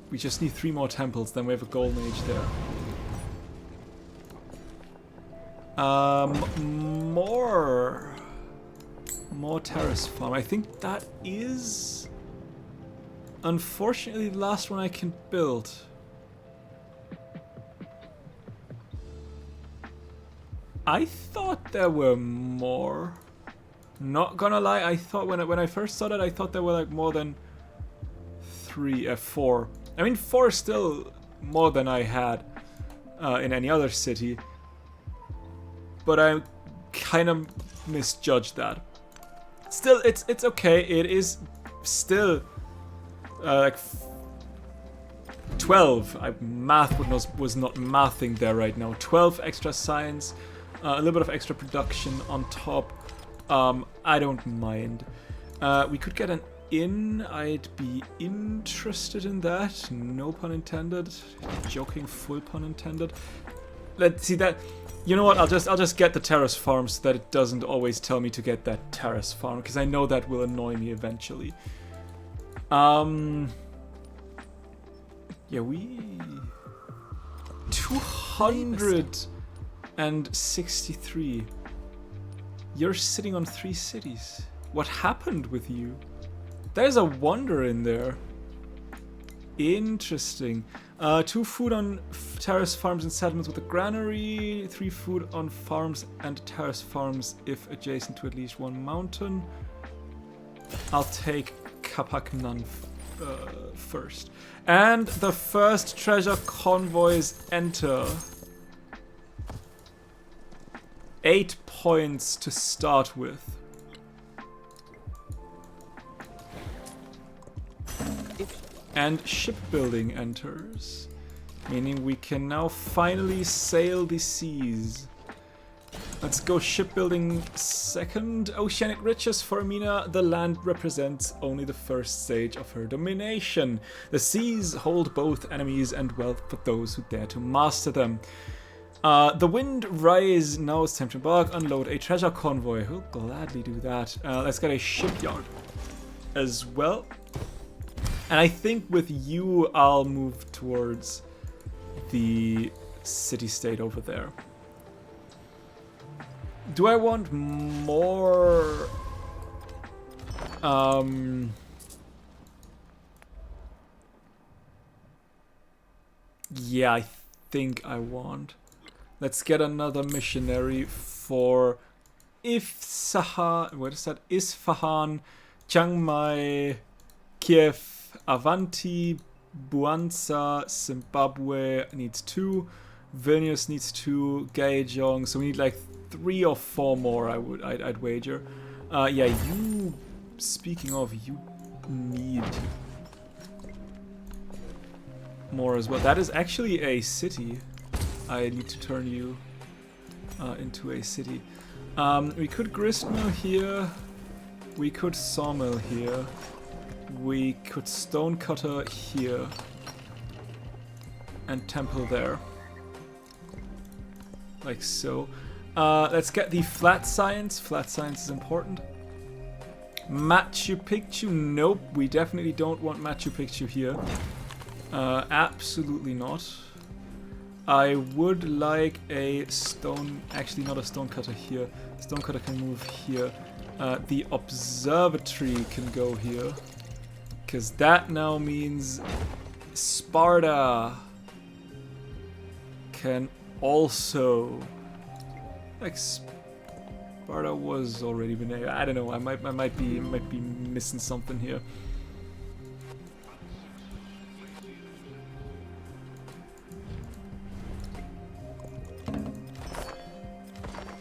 We just need 3 more temples, then we have a golden age there. More terrace farm. I think that is unfortunately the last one I can build. I thought there were more. Not gonna lie, I thought when I first saw that, I thought there were like more than 4. I mean, 4 is still more than I had in any other city. But I kind of misjudged that. Still, it's okay. It is still like 12. Math was not mathing there right now. 12 extra science, a little bit of extra production on top. I don't mind. We could get an inn. I'd be interested in that. No pun intended. Joking, full pun intended. Let's see that. You know what? I'll just get the terrace farm so that it doesn't always tell me to get that terrace farm, because I know that will annoy me eventually. Yeah, we 263. You're sitting on 3 cities. What happened with you? There's a wonder in there. Interesting. 2 food on terrace farms and settlements with a granary. 3 food on farms and terrace farms if adjacent to at least 1 mountain. I'll take Kapaknan first. And the first treasure convoys enter. 8 points to start with. And shipbuilding enters, meaning we can now finally sail the seas. Let's go shipbuilding second. Oceanic riches for Amina. The land represents only the first stage of her domination. The seas hold both enemies and wealth for those who dare to master them. The wind rise. Now it's time to embark. Unload a treasure convoy. We'll gladly do that. Let's get a shipyard as well. And I think with you, I'll move towards the city-state over there. Do I want more... Yeah, I think I want. Let's get another missionary for Isfahan. What is that? Isfahan, Chiang Mai, Kiev, Avanti, Buanza, Zimbabwe needs 2, Vilnius needs 2, Gaejong, so we need like 3 or 4 more. I'd wager. Yeah, you. Speaking of, you need more as well. That is actually a city. I need to turn you into a city. We could gristmill here. We could sawmill here. We could stonecutter here. And temple there. like so. Let's get the flat science. Flat science is important. Machu Picchu, nope. We definitely don't want Machu Picchu here. Absolutely not. I would like a stone, actually not a stonecutter here. Stonecutter can move here. The observatory can go here. Because that now means Sparta can also, like, Sparta was already been there. I don't know. I might be missing something here.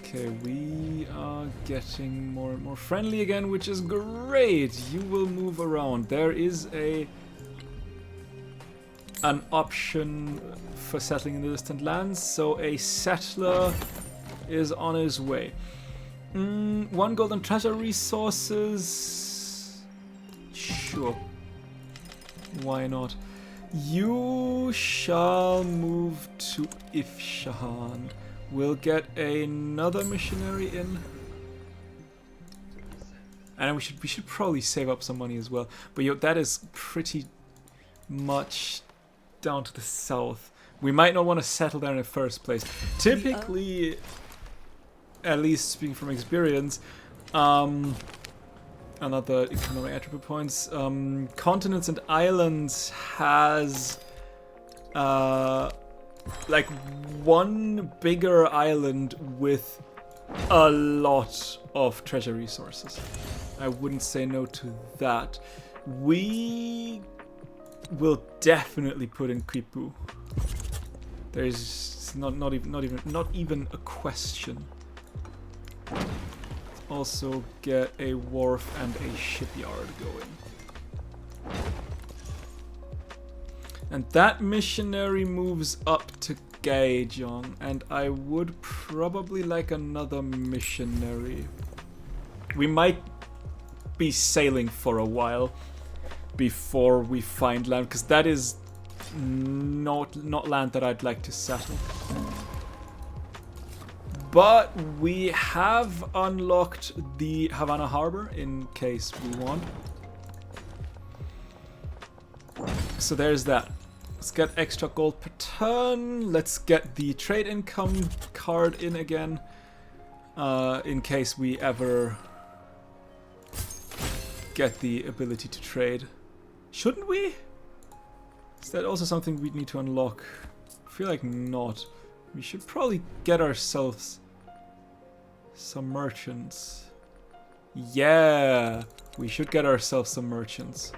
Okay, we are getting more and more friendly again, which is great. You will move around. There is an option for settling in the distant lands, so a settler is on his way. 1 golden treasure resources. Sure. Why not? You shall move to Ifshahan. We'll get another missionary in. And we should probably save up some money as well. But yo, that is pretty much down to the south. We might not want to settle there in the first place. Typically, at least speaking from experience, another economic attribute points, continents and islands has like one bigger island with a lot of treasure resources. I wouldn't say no to that. We will definitely put in Quipu. There's not even a question. Also get a wharf and a shipyard going. And that missionary moves up to Gaejong, and I would probably like another missionary. We might be sailing for a while before we find land, because that is not land that I'd like to settle. But we have unlocked the Havana Harbor in case we want. So there's that. Let's get extra gold per turn. Let's get the trade income card in again. In case we ever get the ability to trade. Shouldn't we? Is that also something we need to unlock? I feel like not. We should probably get ourselves some merchants. Yeah, we should get ourselves some merchants.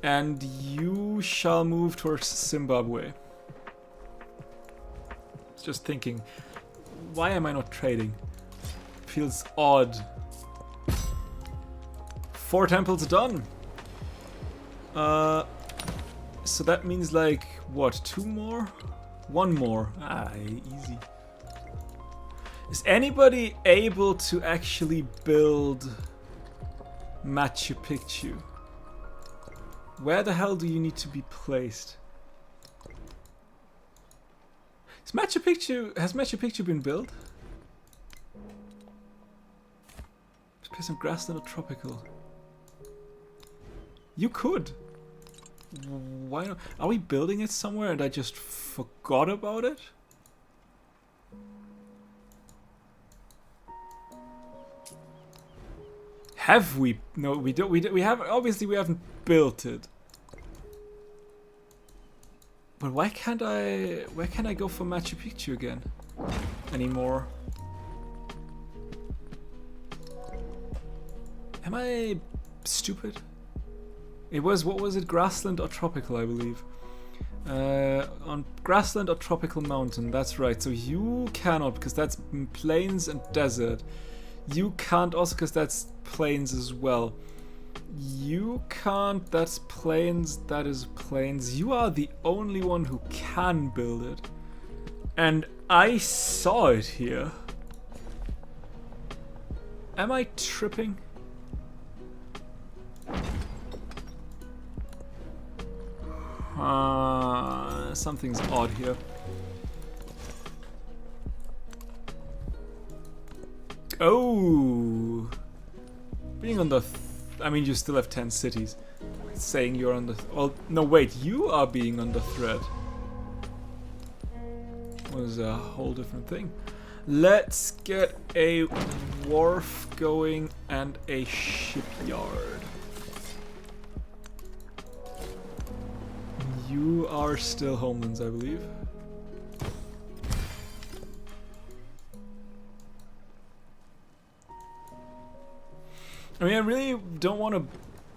And you shall move towards Zimbabwe. Just thinking, why am I not trading? Feels odd. 4 temples done. So that means like, what, 2 more? 1 more. Easy. Is anybody able to actually build Machu Picchu? Where the hell do you need to be placed? Has Machu Picchu been built? Let's place on grassland or tropical. You could. Why not? Are we building it somewhere and I just forgot about it? Have we? No, we don't. We have. Obviously, we haven't built it. But why can't I? Where can I go for Machu Picchu again? Anymore? Am I stupid? It was, what was it? Grassland or tropical, I believe. On grassland or tropical mountain. That's right. So you cannot, because that's plains and desert. You can't also, because that's plains as well. You can't, that's plains, that is plains. You are the only one who can build it. And I saw it here. Am I tripping? Something's odd here. under... I mean, you still have 10 cities. Saying you're under... Oh, no, wait. You are being under threat. Was a whole different thing. Let's get a wharf going and a shipyard. You are still homelands, I believe. I mean, I really don't want to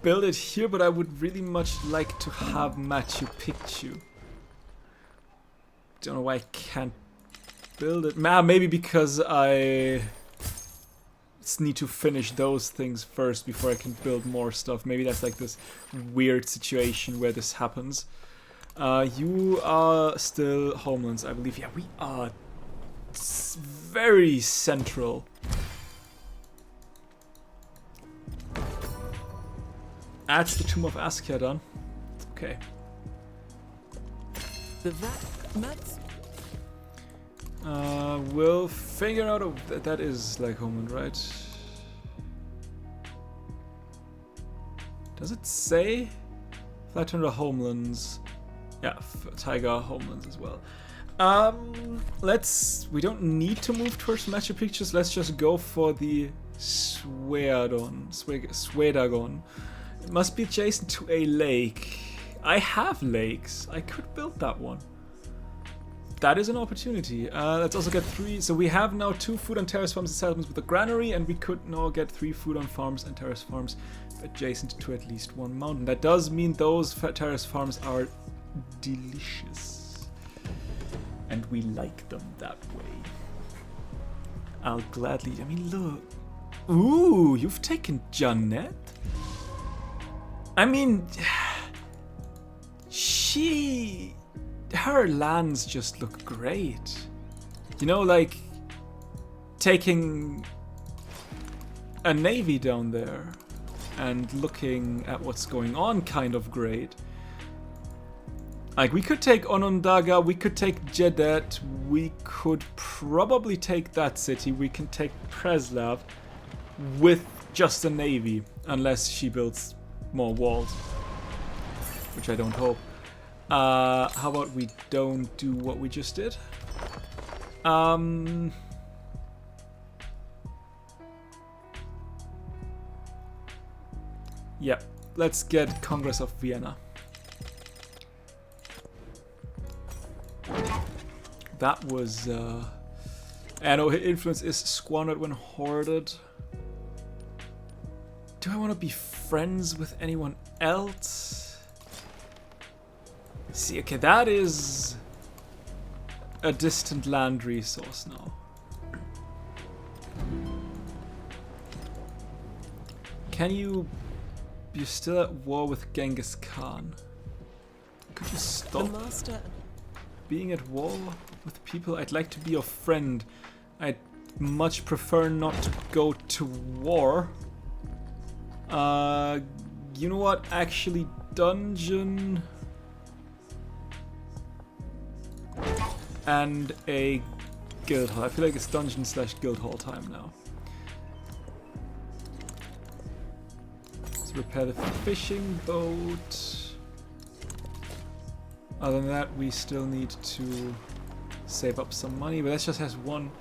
build it here, but I would really much like to have Machu Picchu. Don't know why I can't build it. Maybe because I need to finish those things first before I can build more stuff. Maybe that's like this weird situation where this happens. You are still homelands, I believe. Yeah, we are very central. That's the Tomb of Askia done. Okay. We'll figure out that is like homeland, right? Does it say Flattender homelands? Yeah, Tiger homelands as well. We don't need to move towards Machu Picchu. Let's just go for the Swedagon. It must be adjacent to a lake. I have lakes. I could build that one. That is an opportunity. Let's also get 3. So we have now 2 food and terrace farms and settlements with a granary, and we could now get 3 food on farms and terrace farms adjacent to at least 1 mountain. That does mean those terrace farms are delicious. And we like them that way. I'll gladly... I mean, look. Ooh, you've taken Janet? I mean... Her lands just look great. You know, like... taking a navy down there and looking at what's going on kind of great. Like, we could take Onondaga, we could take Jedet, we could probably take that city, we can take Preslav with just a navy, unless she builds more walls, which I don't hope. How about we don't do what we just did? Yeah, let's get Congress of Vienna. That was, I know influence is squandered when hoarded. Do I want to be friends with anyone else? See, okay, that is a distant land resource now. Can you... You're still at war with Genghis Khan. Could you stop being at war with people? I'd like to be your friend. I'd much prefer not to go to war. You know what? Actually, dungeon... and a guild hall. I feel like it's dungeon / guild hall time now. Let's repair the fishing boat. Other than that, we still need to save up some money, but that just has one.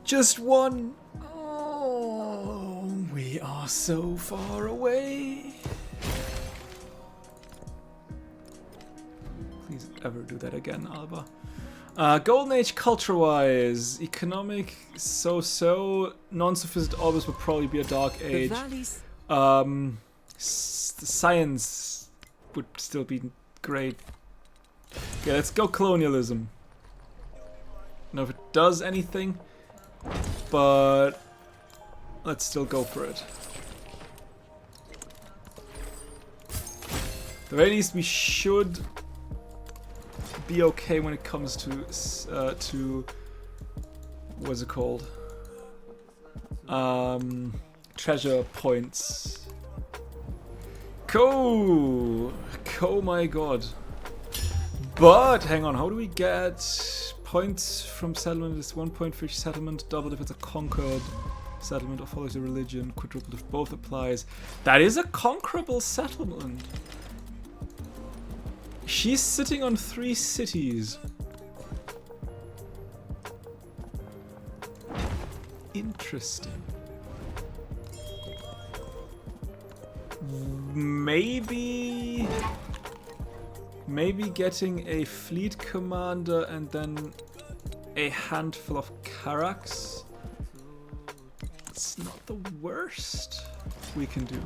Just one! Oh, we are so far away. Please ever do that again, Alba. Golden Age culture-wise, economic so-so, non-sufficient always would probably be a Dark Age. Science would still be great. Okay, let's go colonialism. I don't know if it does anything, but let's still go for it. At the very least, we should be okay when it comes to what's it called? Treasure points. Cool, my god. But hang on, how do we get points from settlement? It's 1 point for each settlement, doubled if it's a conquered settlement or follows a religion. Quadruple if both applies. That is a conquerable settlement. She's sitting on 3 cities. Interesting. Maybe getting a fleet commander and then a handful of Karaks. It's not the worst we can do.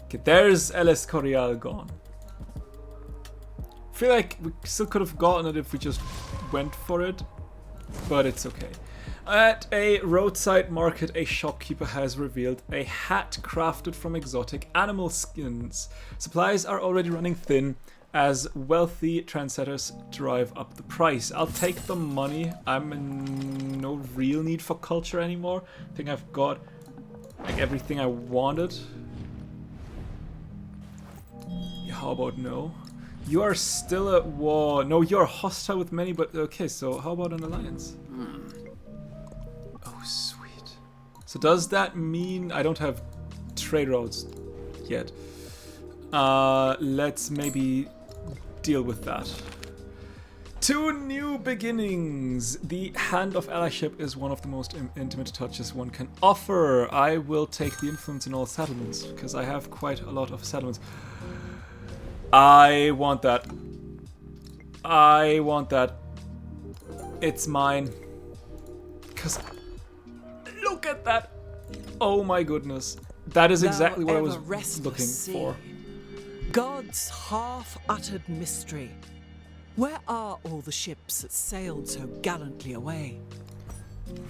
Okay, there's El Escorial gone. I feel like we still could have gotten it if we just went for it, but it's okay. At a roadside market, a shopkeeper has revealed a hat crafted from exotic animal skins. Supplies are already running thin as wealthy trendsetters drive up the price. I'll take the money. I'm in no real need for culture anymore. I think I've got like everything I wanted. Yeah, how about no? You are still at war. No, you're hostile with many, but okay, so how about an alliance? Oh, sweet. So does that mean I don't have trade routes yet? Let's maybe deal with that. 2 new beginnings. The hand of allyship is one of the most intimate touches one can offer. I will take the influence in all settlements, because I have quite a lot of settlements. I want that. I want that. It's mine. Because look at that. Oh my goodness. That is exactly what I was looking for. God's half-uttered mystery. Where are all the ships that sailed so gallantly away?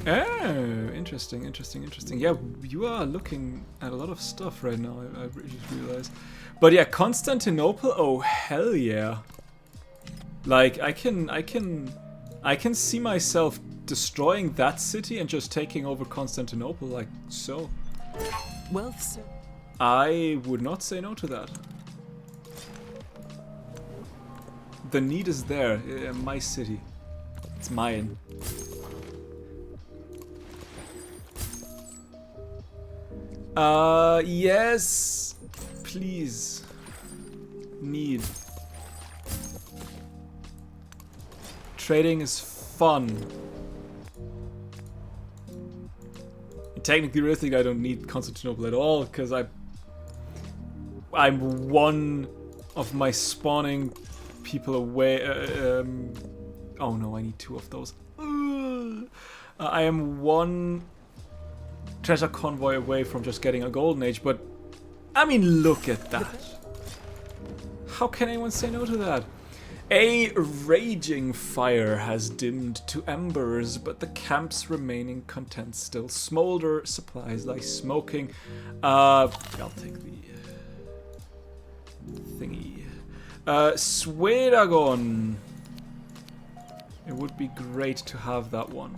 Oh, interesting, interesting, interesting. Yeah, you are looking at a lot of stuff right now, I just realized. But yeah, Constantinople, oh hell yeah. Like, I can see myself destroying that city and just taking over Constantinople, like so. Wealth. I would not say no to that. The need is there, my city. It's mine. Yes, please. Need. Trading is fun. Technically, realistically, I don't need Constantinople at all because I'm one of my spawning people away. Oh no, I need 2 of those. I am 1 treasure convoy away from just getting a golden age, but I mean, look at that. How can anyone say no to that? A raging fire has dimmed to embers, but the camp's remaining contents still smolder. Supplies lie smoking. I'll take the thingy. Suedagon. It would be great to have that one.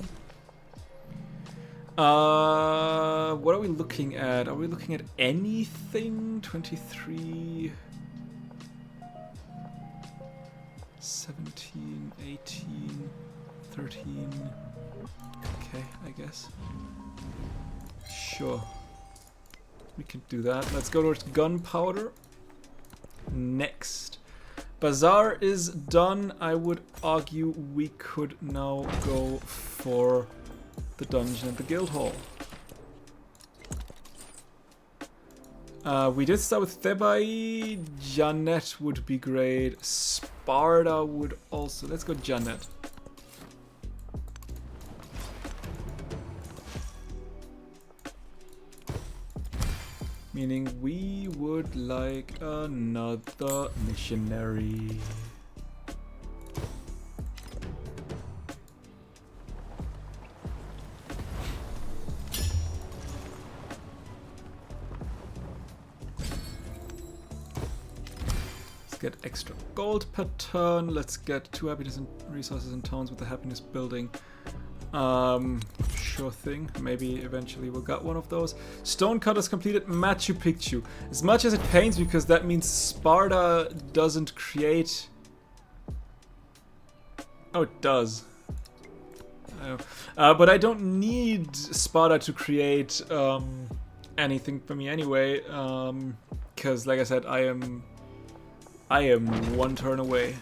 What are we looking at? Are we looking at anything? 23, 17, 18, 13. Okay, I guess. Sure. We can do that. Let's go towards gunpowder. Next. Bazaar is done. I would argue we could now go for the dungeon and the guild hall. We did start with Thebai. Janet would be great. Sparta would also. Let's go Janet. Meaning we would like another missionary. Get extra gold per turn. Let's get 2 happiness and resources in towns with the happiness building. Sure thing. Maybe eventually we'll get one of those. Stonecutters completed Machu Picchu. As much as it pains me, because that means Sparta doesn't create. Oh, it does. But I don't need Sparta to create anything for me anyway, because like I said, I am one turn away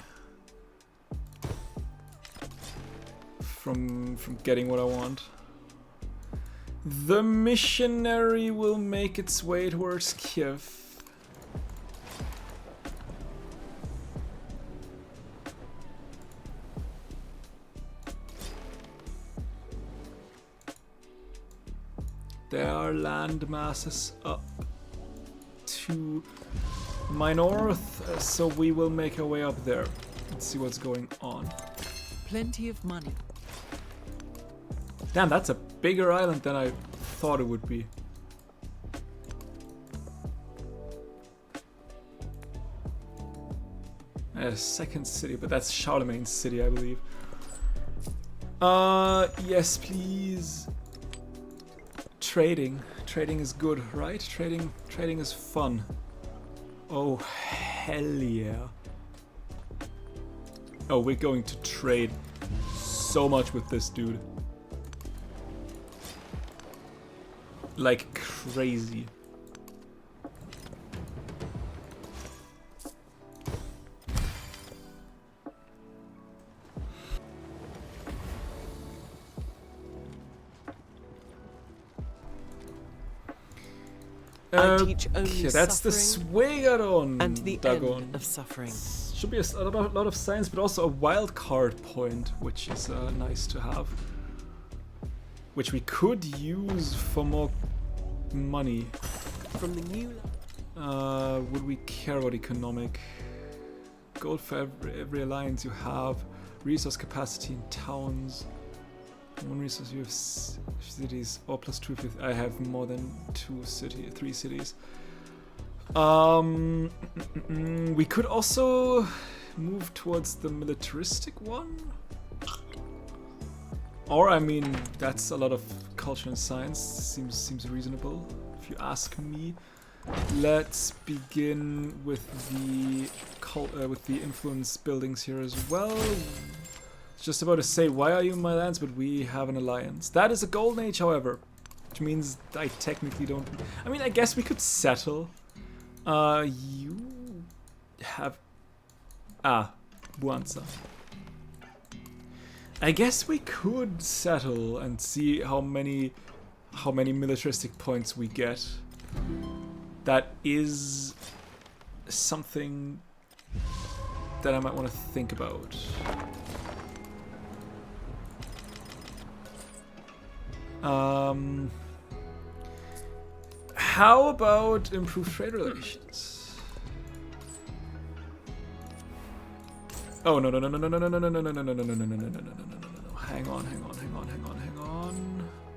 from getting what I want. The missionary will make its way towards Kiev. There are land masses up to my north, so we will make our way up there and see what's going on. Plenty of money. Damn, that's a bigger island than I thought it would be. A second city, but that's Charlemagne's city, I believe. Yes, please. Trading. Trading is good, right? Trading is fun. Oh, hell yeah. Oh, we're going to trade so much with this dude. Like crazy. I teach only that's the suffering Swegaron and the Dagon. end of suffering. Should be a lot of science, but also a wild card point, which is nice to have. Which we could use for more money. From the new. Would we care about economic? Gold for every alliance you have. Resource capacity in towns. One resource you have cities. Or plus 2 if I have more than 3 cities. We could also move towards the militaristic one. Or I mean, that's a lot of culture and science. Seems reasonable, if you ask me. Let's begin with the influence buildings here as well. Just about to say, why are you in my lands? But we have an alliance. That is a golden age, however, which means I technically don't. I mean, I guess we could settle. You have Buanza. I guess we could settle and see how many militaristic points we get. That is something that I might want to think about. How about improved trade relations? Oh no. Hang on.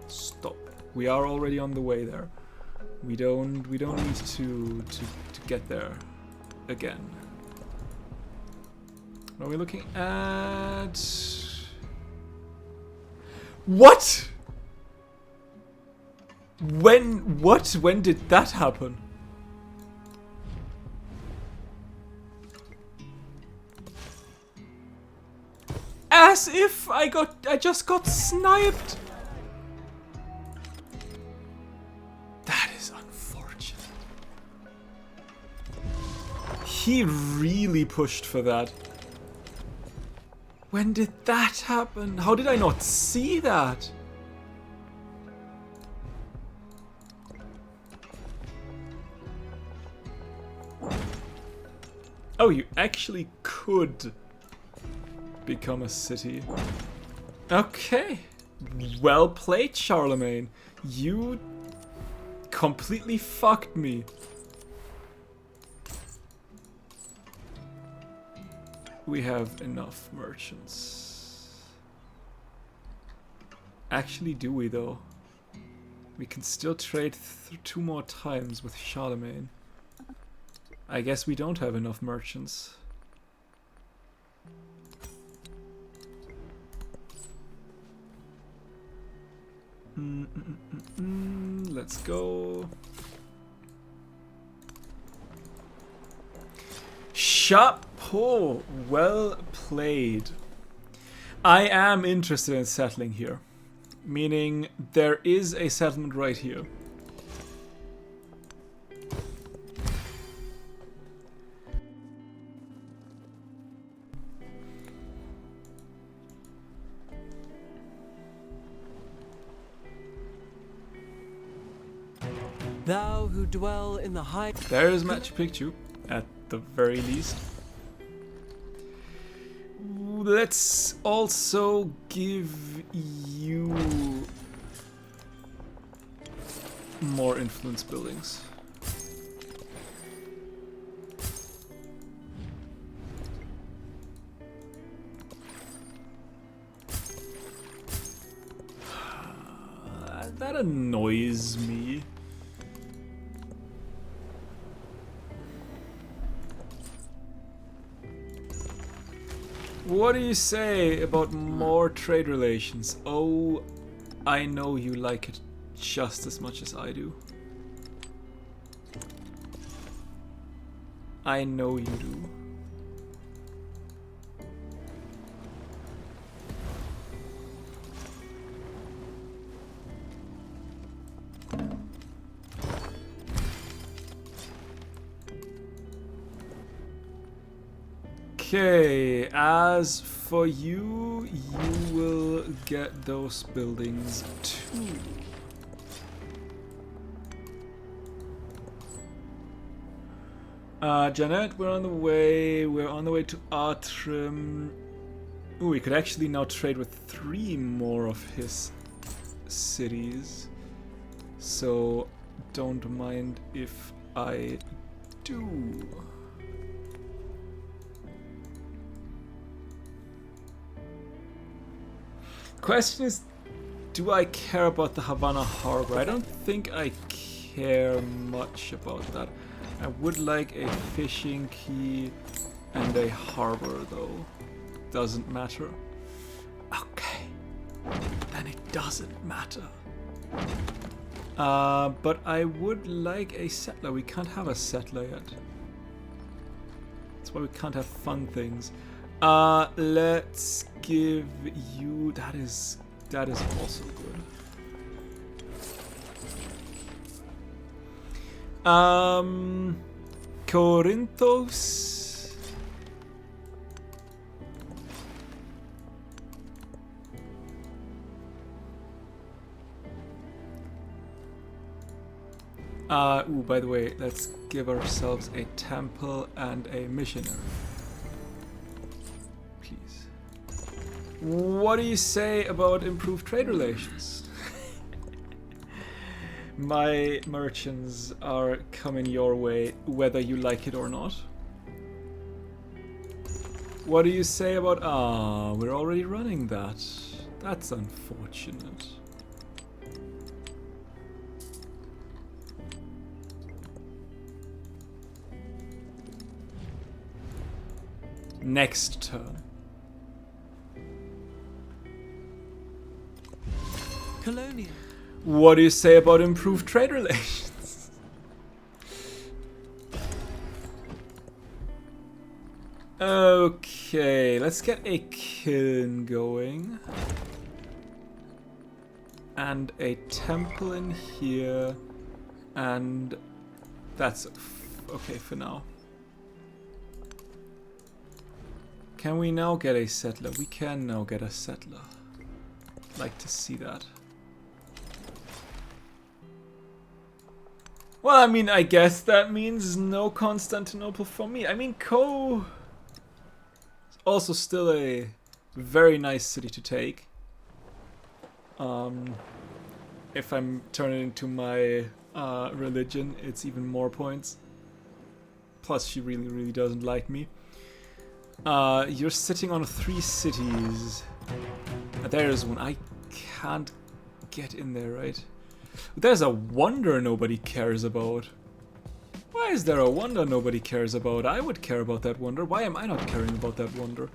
Stop. We are already on the way there. We don't need to get there again. What are we looking at? What? When did that happen? As if I just got sniped. That is unfortunate. He really pushed for that. When did that happen? How did I not see that? Oh, you actually could become a city. Okay. Well played, Charlemagne. You completely fucked me. We have enough merchants. Actually, do we though? We can still trade 2 more times with Charlemagne. I guess we don't have enough merchants. Let's go. Chapeau, well played. I am interested in settling here. Meaning there is a settlement right here. Thou who dwell in the high... There is Machu Picchu, at the very least. Let's also give you more influence buildings. That annoys me. What do you say about more trade relations? Oh, I know you like it just as much as I do. I know you do. Okay, as for you, you will get those buildings too. Janet, we're on the way. We're on the way to Artrim. Ooh, we could actually now trade with 3 more of his cities. So, don't mind if I do. Question is, do I care about the Havana Harbor? I don't think I care much about that. I would like a fishing key and a harbor though. Doesn't matter. Okay. Then it doesn't matter. But I would like a settler. We can't have a settler yet. That's why we can't have fun things. Let's give you... That is also good. Corinthos. Ooh, by the way, let's give ourselves a temple and a missionary. What do you say about improved trade relations? My merchants are coming your way, whether you like it or not. What do you say about... Ah, we're already running that. That's unfortunate. Next turn. Colonial. What do you say about improved trade relations? Okay, let's get a kiln going. And a temple in here. And that's okay for now. Can we now get a settler? We can now get a settler. I'd like to see that. Well, I mean, I guess that means no Constantinople for me. I mean, Ko is also still a very nice city to take. If I'm turning into my religion, it's even more points. Plus, she really, really doesn't like me. You're sitting on 3 cities. There's one. I can't get in there, right? There's a wonder nobody cares about. Why is there a wonder nobody cares about? I would care about that wonder. Why am I not caring about that wonder?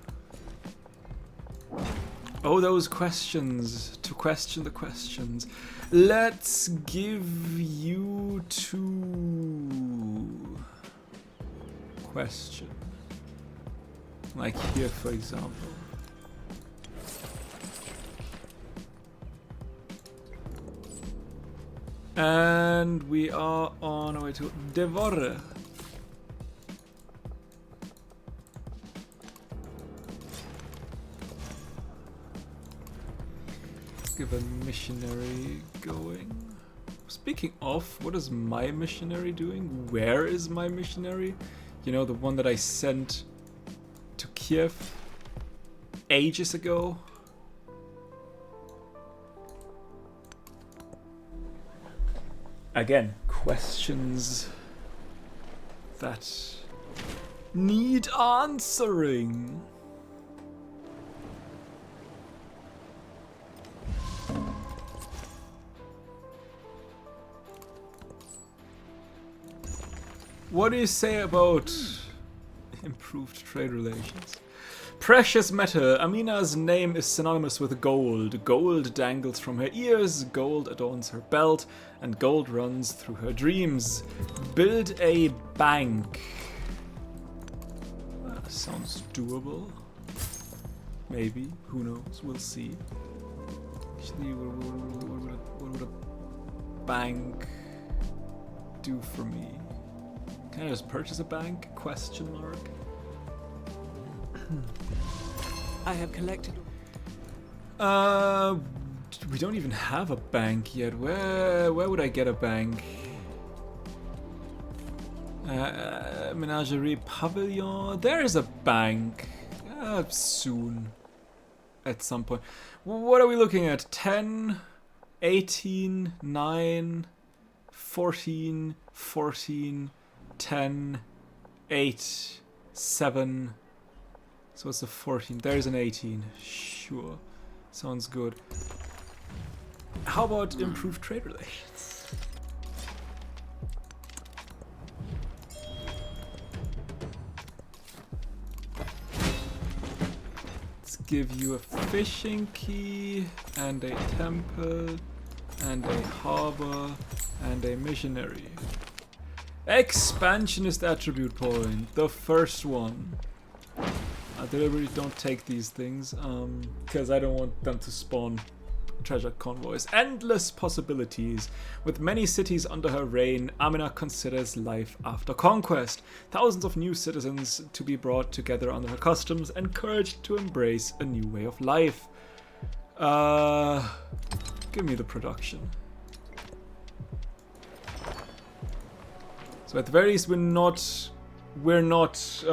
Oh, those questions. To question the questions. Let's give you 2 question. Like here, for example. And we are on our way to Devore. Let's give a missionary going. Speaking of, what is my missionary doing? Where is my missionary? You know, the one that I sent to Kiev ages ago. Again, questions that need answering. What do you say about improved trade relations? Precious metal. Amina's name is synonymous with gold. Gold dangles from her ears, gold adorns her belt, and gold runs through her dreams. Build a bank. Sounds doable. Maybe. Who knows? We'll see. Actually, what would a bank do for me? Can I just purchase a bank? Question mark. I have collected. We don't even have a bank yet. Where would I get a bank? Menagerie Pavilion. There is a bank. Soon. At some point. What are we looking at? 10, 18, 9, 14, 14, 10, 8, 7. So it's a 14. There's an 18. Sure. Sounds good. How about improved trade relations? Let's give you a fishing key and a temple and a harbor and a missionary. Expansionist attribute point. The first one. I deliberately don't take these things because I don't want them to spawn treasure convoys. Endless possibilities. With many cities under her reign, Amina considers life after conquest. Thousands of new citizens to be brought together under her customs, encouraged to embrace a new way of life. Give me the production. So at the very least, we're not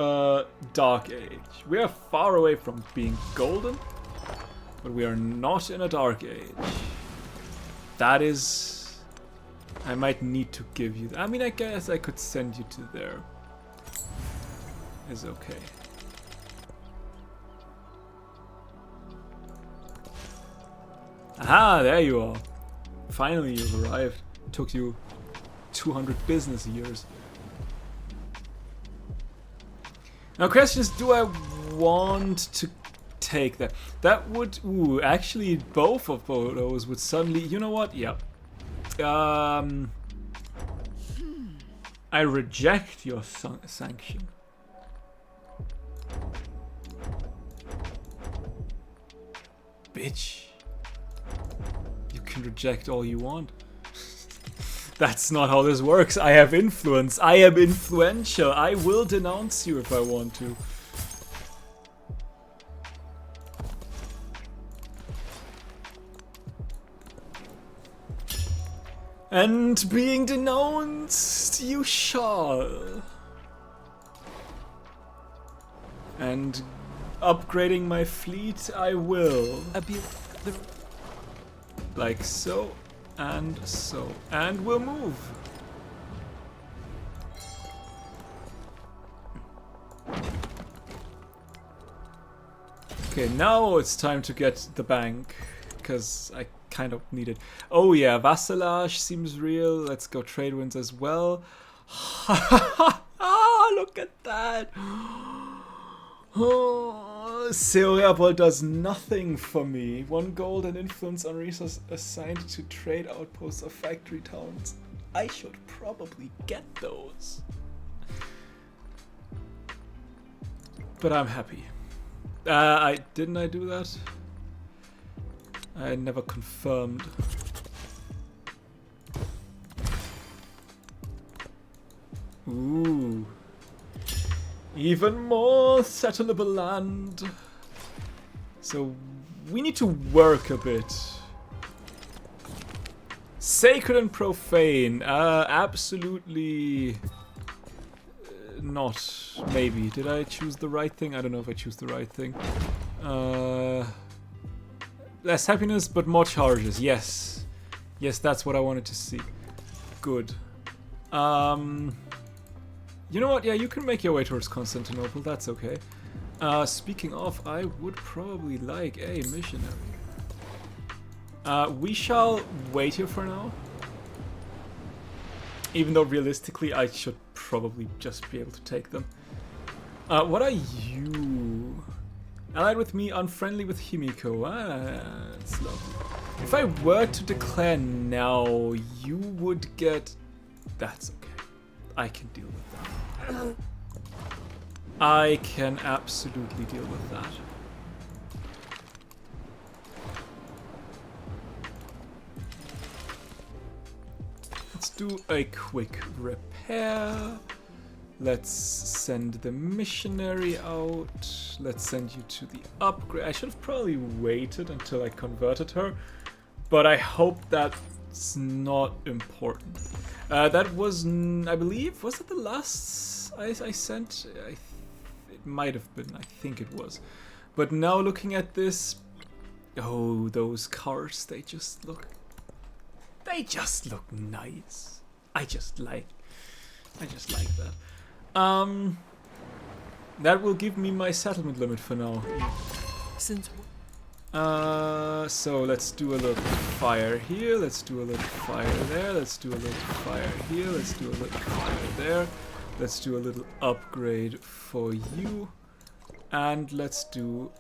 Dark Age. We are far away from being golden, but we are not in a Dark Age. That is... I might need to give you... I mean, I guess I could send you to there. Is okay. Aha, there you are. Finally you've arrived. Took you 200 business years. Now, question is, do I want to take that? That would... Ooh, actually, both of those would suddenly... You know what? Yeah. I reject your sanction. Bitch. You can reject all you want. That's not how this works. I have influence. I am influential. I will denounce you if I want to. And being denounced, you shall. And upgrading my fleet, I will. Like so. And so. And we'll move. Okay, now it's time to get the bank. Because I kind of need it. Oh yeah, vassalage seems real. Let's go trade winds as well. Look at that. Seoreapol does nothing for me. 1 gold and influence on resource assigned to trade outposts or factory towns. I should probably get those. But I'm happy. Didn't I do that? I never confirmed. Ooh. Even more settleable land. So we need to work a bit. Sacred and profane. Absolutely not. Maybe. Did I choose the right thing? I don't know if I choose the right thing. Less happiness, but more charges. Yes. Yes, that's what I wanted to see. Good. You know what? Yeah, you can make your way towards Constantinople. That's okay. Speaking of, I would probably like a missionary. We shall wait here for now. Even though realistically I should probably just be able to take them. What are you? Allied with me, unfriendly with Himiko. That's lovely. If I were to declare now, you would get... That's okay. I can deal with that. I can absolutely deal with that. Let's do a quick repair. Let's send the missionary out. Let's send you to the upgrade. I should have probably waited until I converted her, but I hope that's not important. That was, I believe, was it the last I sent? It might have been, I think it was. But now looking at this, oh, those cars, they just look nice. I just like that. That will give me my settlement limit for now. Since so let's do a little fire here, let's do a little fire there, let's do a little fire here, let's do a little fire there, let's do a little upgrade for you, and let's do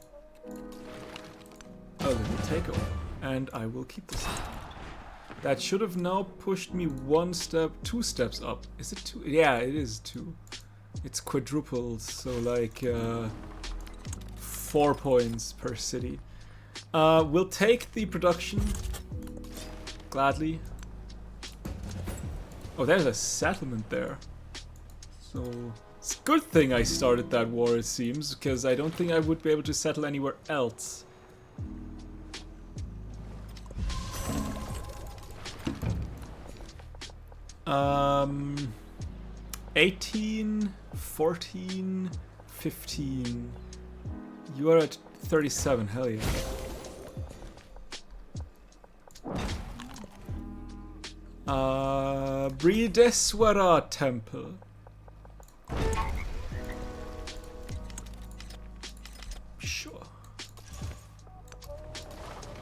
a little takeover, and I will keep this. That should have now pushed me 2 steps up. Is it 2? Yeah, it is 2. It's quadrupled, so like 4 points per city. We'll take the production gladly. Oh, there's a settlement there. So it's a good thing I started that war, it seems, because I don't think I would be able to settle anywhere else. Um, 18, 14, 15. You are at 37, hell yeah. Brideswara Temple. Sure.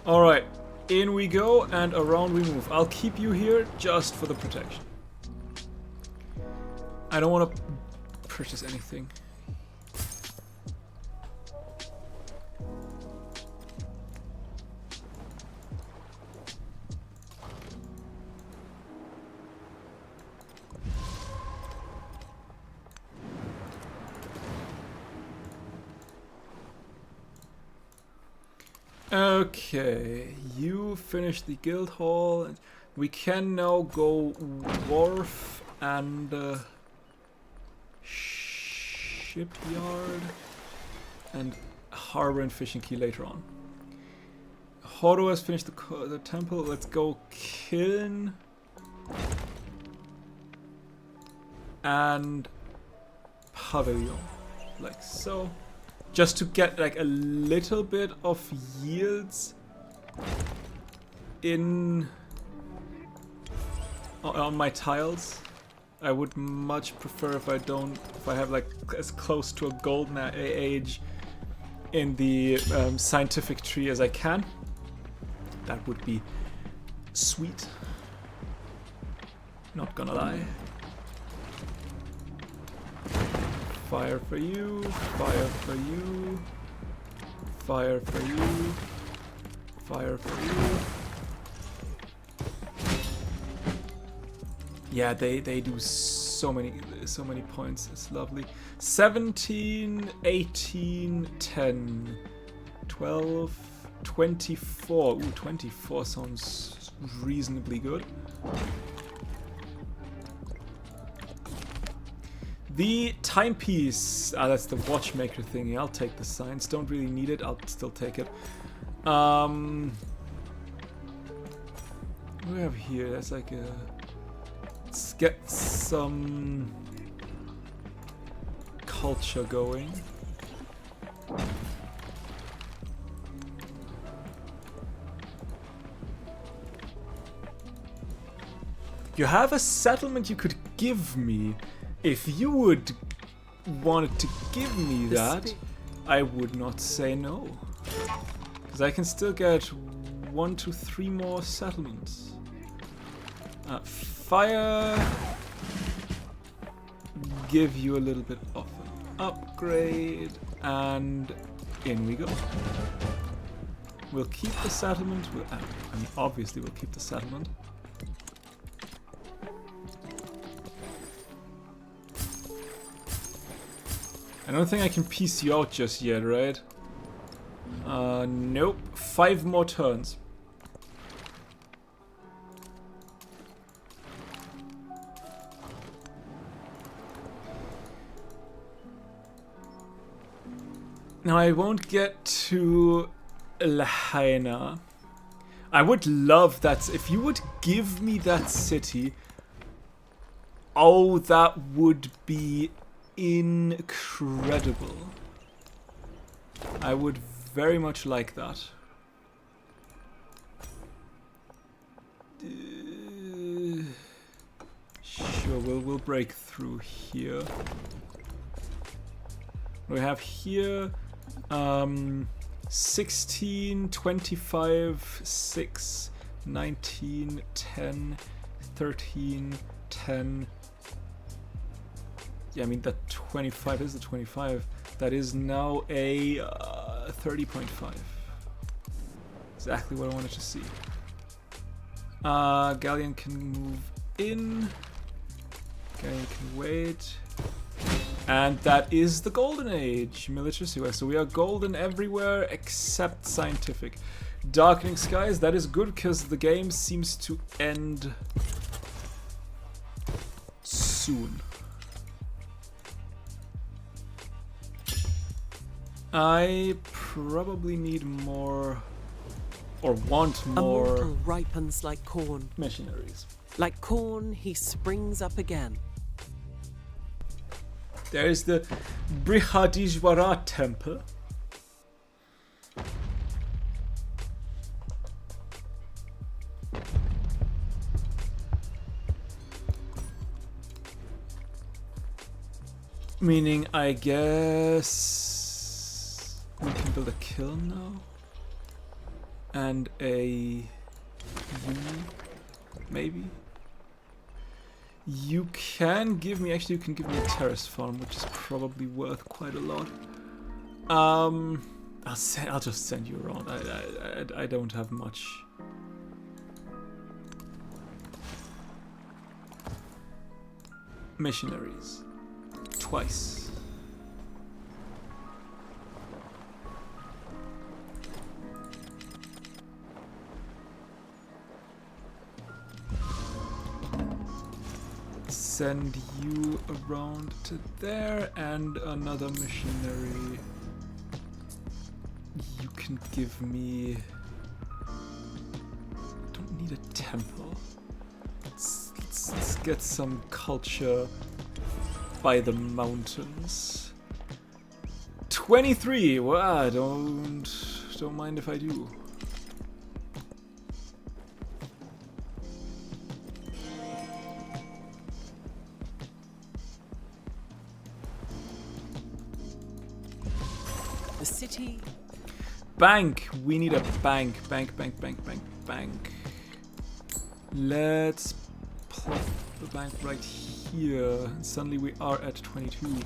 Alright, in we go and around we move. I'll keep you here just for the protection. I don't want to purchase anything. Okay, you finished the guild hall. We can now go wharf and shipyard and harbor and fishing key later on. Horo has finished the temple. Let's go kiln and pavilion, like so. Just to get like a little bit of yields in on my tiles. I would much prefer if I have like as close to a golden age in the scientific tree as I can. That would be sweet. Not gonna lie. Fire for you, fire for you, fire for you, fire for you. Yeah, they do so many points. It's lovely. 17, 18, 10, 12, 24. Ooh, 24 sounds reasonably good. The timepiece. Ah, that's the watchmaker thingy. I'll take the science. Don't really need it. I'll still take it. What do we have here? That's like a... Let's get some culture going. You have a settlement you could give me. If you would wanted to give me that, I would not say no. Because I can still get 1 to 3 more settlements. Fire. Give you a little bit of an upgrade. And in we go. We'll keep the settlement. I mean, obviously we'll keep the settlement. I don't think I can piece you out just yet, right? Nope. 5 more turns. Now I won't get to Lahaina. I would love that. If you would give me that city, oh, that would be incredible. I would very much like that. Sure, we'll break through here. We have here 16, 25, 6, 19, 10, 13, 10. Yeah, I mean that 25 is the 25. That is now a 30.5. Exactly what I wanted to see. Galleon can move in. Galleon can wait. And that is the golden age, military. So we are golden everywhere except scientific. Darkening skies, that is good because the game seems to end soon. I probably need more, or want more. A mortal ripens like corn. Missionaries. Like corn, he springs up again. There is the Brihadishvara temple. Meaning, I guess we can build a kiln now. And a maybe. You can give me, actually you can give me a terrace farm, which is probably worth quite a lot. I'll just send you around. I don't have much. Missionaries. Twice. Send you around to there, and another missionary. You can give me... Don't need a temple. Let's get some culture by the mountains. 23. Well, don't mind if I do. The city. Bank. We need a bank. Bank. Let's plot the bank right here. And suddenly we are at 22.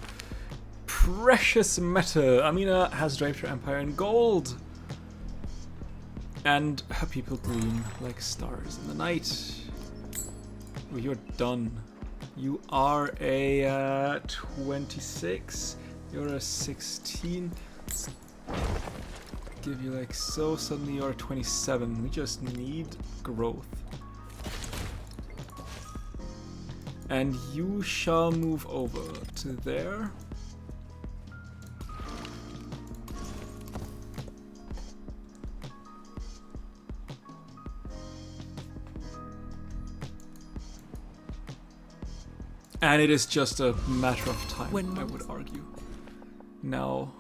Precious metal. Amina has draped her empire in gold. And her people gleam like stars in the night. Oh, you're done. You are a 26. You're a 16. Let's give you like so. Suddenly you're a 27. We just need growth. And you shall move over to there. And it is just a matter of time, I would argue. Now...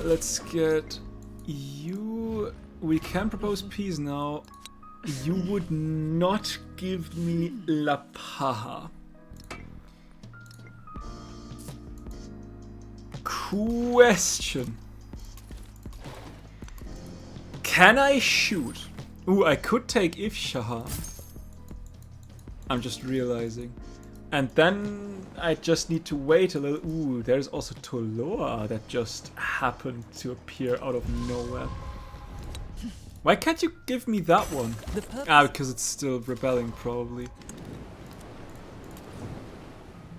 let's get you... We can propose peace now. You would not give me La Paja. Question. Can I shoot? Ooh, I could take Ifshahan. I'm just realizing. And then I just need to wait a little. Ooh, there's also Toloa that just happened to appear out of nowhere. Why can't you give me that one? Because it's still rebelling, probably.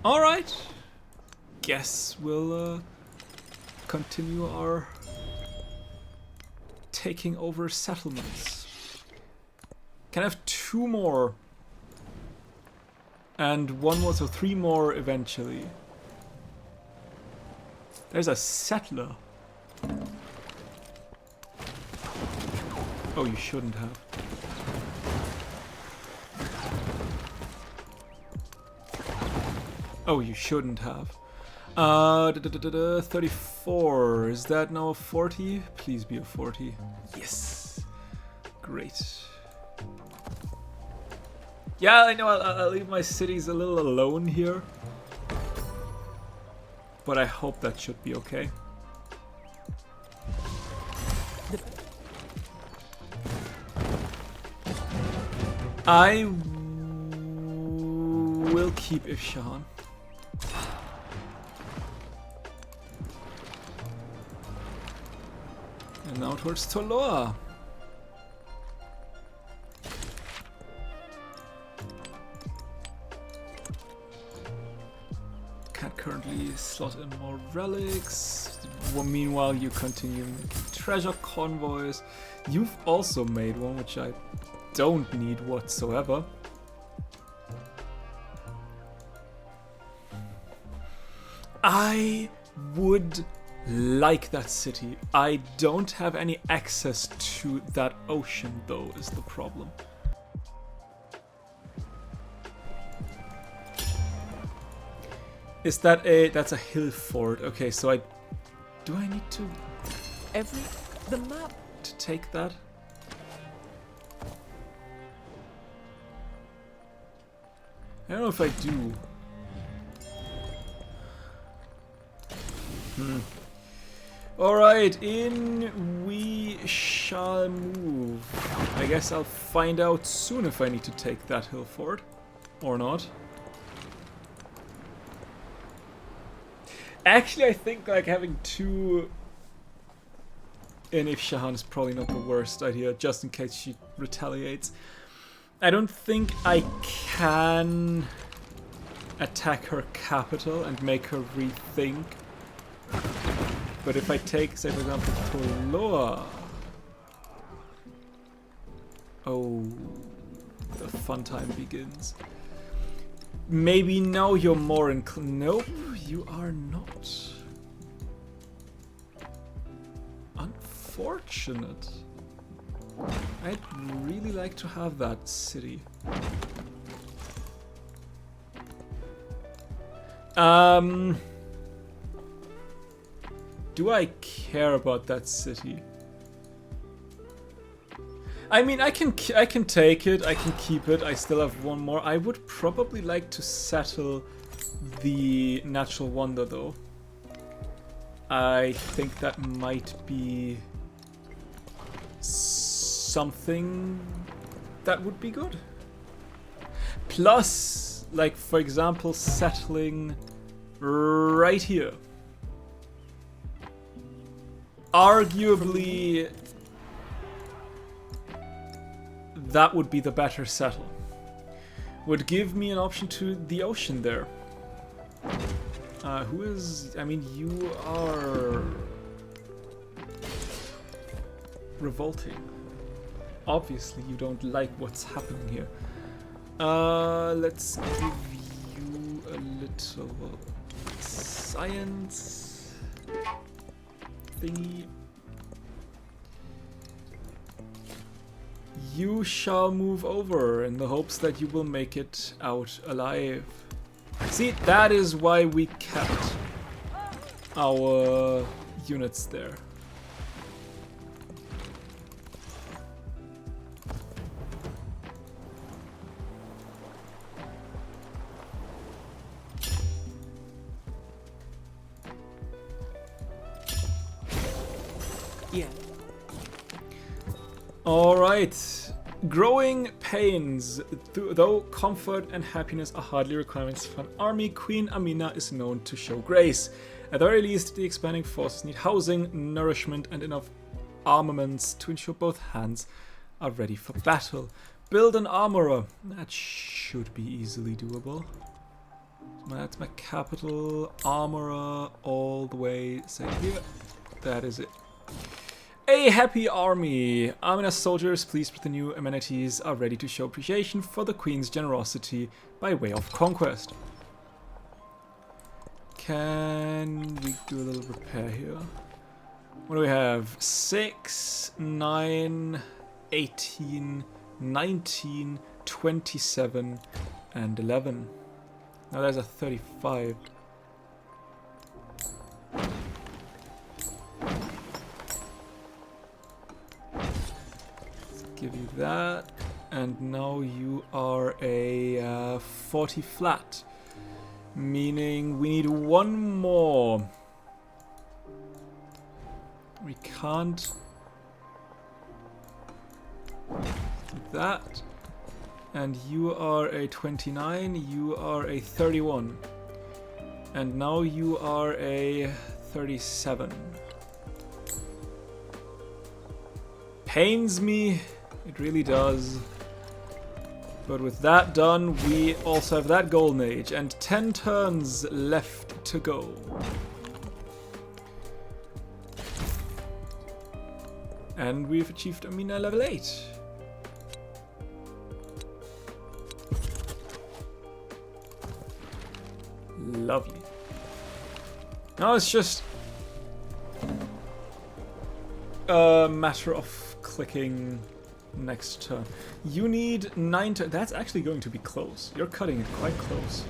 Alright. Guess we'll continue our taking over settlements. Can I have 2 more? And 1 more, so 3 more eventually. There's a settler. Oh, you shouldn't have. Oh, you shouldn't have. 34. Is that now a 40? Please be a 40. Yes. Great. Yeah, I know I'll leave my cities a little alone here. But I hope that should be okay. I will keep Ifshahan. And now towards Toloa. Can't currently slot in more relics. Well, meanwhile, you continue making treasure convoys. You've also made one, which I don't need whatsoever. I would like that city. I don't have any access to that ocean, though, is the problem. Is that that's a hill fort? Okay, so do I need to the map to take that? I don't know if I do. Alright, in we shall move. I guess I'll find out soon if I need to take that hill fort or not. Actually, I think like having 2 in Ifshahan is probably not the worst idea, just in case she retaliates. I don't think I can attack her capital and make her rethink. But if I take, say for example, Toloa... Oh, the fun time begins. Maybe now you're more nope, you are not. Unfortunate. I'd really like to have that city. Do I care about that city? I mean, I can take it, I can keep it, I still have 1 more. I would probably like to settle the Natural Wonder, though. I think that might be something that would be good. Plus, like, for example, settling right here. Arguably, that would be the better settle. Would give me an option to the ocean there. Who is... I mean, you are... revolting. Obviously, you don't like what's happening here. Let's give you a little science thingy. You shall move over in the hopes that you will make it out alive. See, that is why we kept our units there. Yeah. Alright. Growing pains. Though comfort and happiness are hardly requirements for an army, Queen Amina is known to show grace. At the very least, the expanding forces need housing, nourishment, and enough armaments to ensure both hands are ready for battle. Build an armorer. That should be easily doable. That's my capital. Armorer all the way, say here. That is it. A happy army! Amina's soldiers, pleased with the new amenities, are ready to show appreciation for the Queen's generosity by way of conquest. Can we do a little repair here? What do we have? 6, 9, 18, 19, 27, and 11. Now there's a 35. Give you that, and now you are a 40 flat, meaning we need one more. We can't do that, and you are a 29, you are a 31, and now you are a 37. Pains me. It really does. But with that done, we also have that golden age and 10 turns left to go. And we've achieved Amina level 8. Lovely. Now it's just a matter of clicking next turn. You need 9 turns. That's actually going to be close. You're cutting it quite close.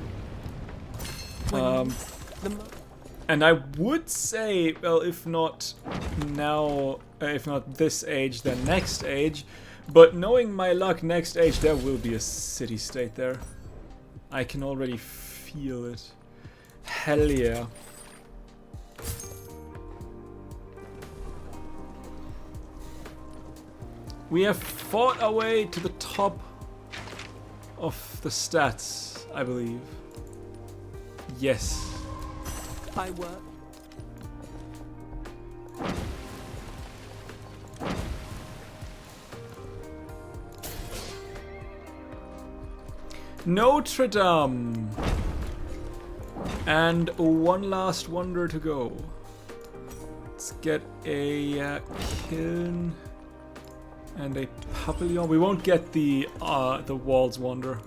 And I would say, well, if not now, if not this age, then next age. But knowing my luck, next age, there will be a city-state there. I can already feel it. Hell yeah. We have fought our way to the top of the stats, I believe. Yes. I work. Notre Dame. And one last wonder to go. Let's get a kiln. And a Papillon. We won't get the Walls Wonder.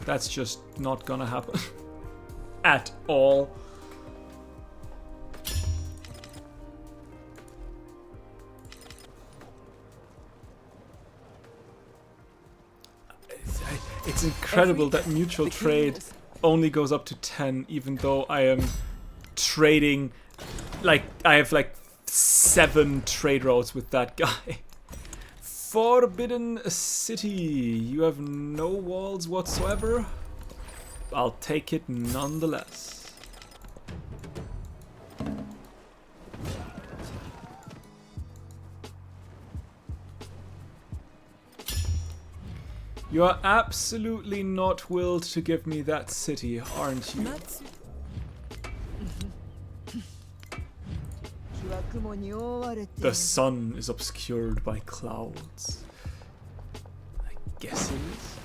That's just not gonna happen. At all. It's incredible that mutual trade only goes up to 10, even though I am trading, like, I have like 7 trade routes with that guy. Forbidden City. You have no walls whatsoever. I'll take it nonetheless. You are absolutely not willed to give me that city, aren't you? The sun is obscured by clouds. I guess it is.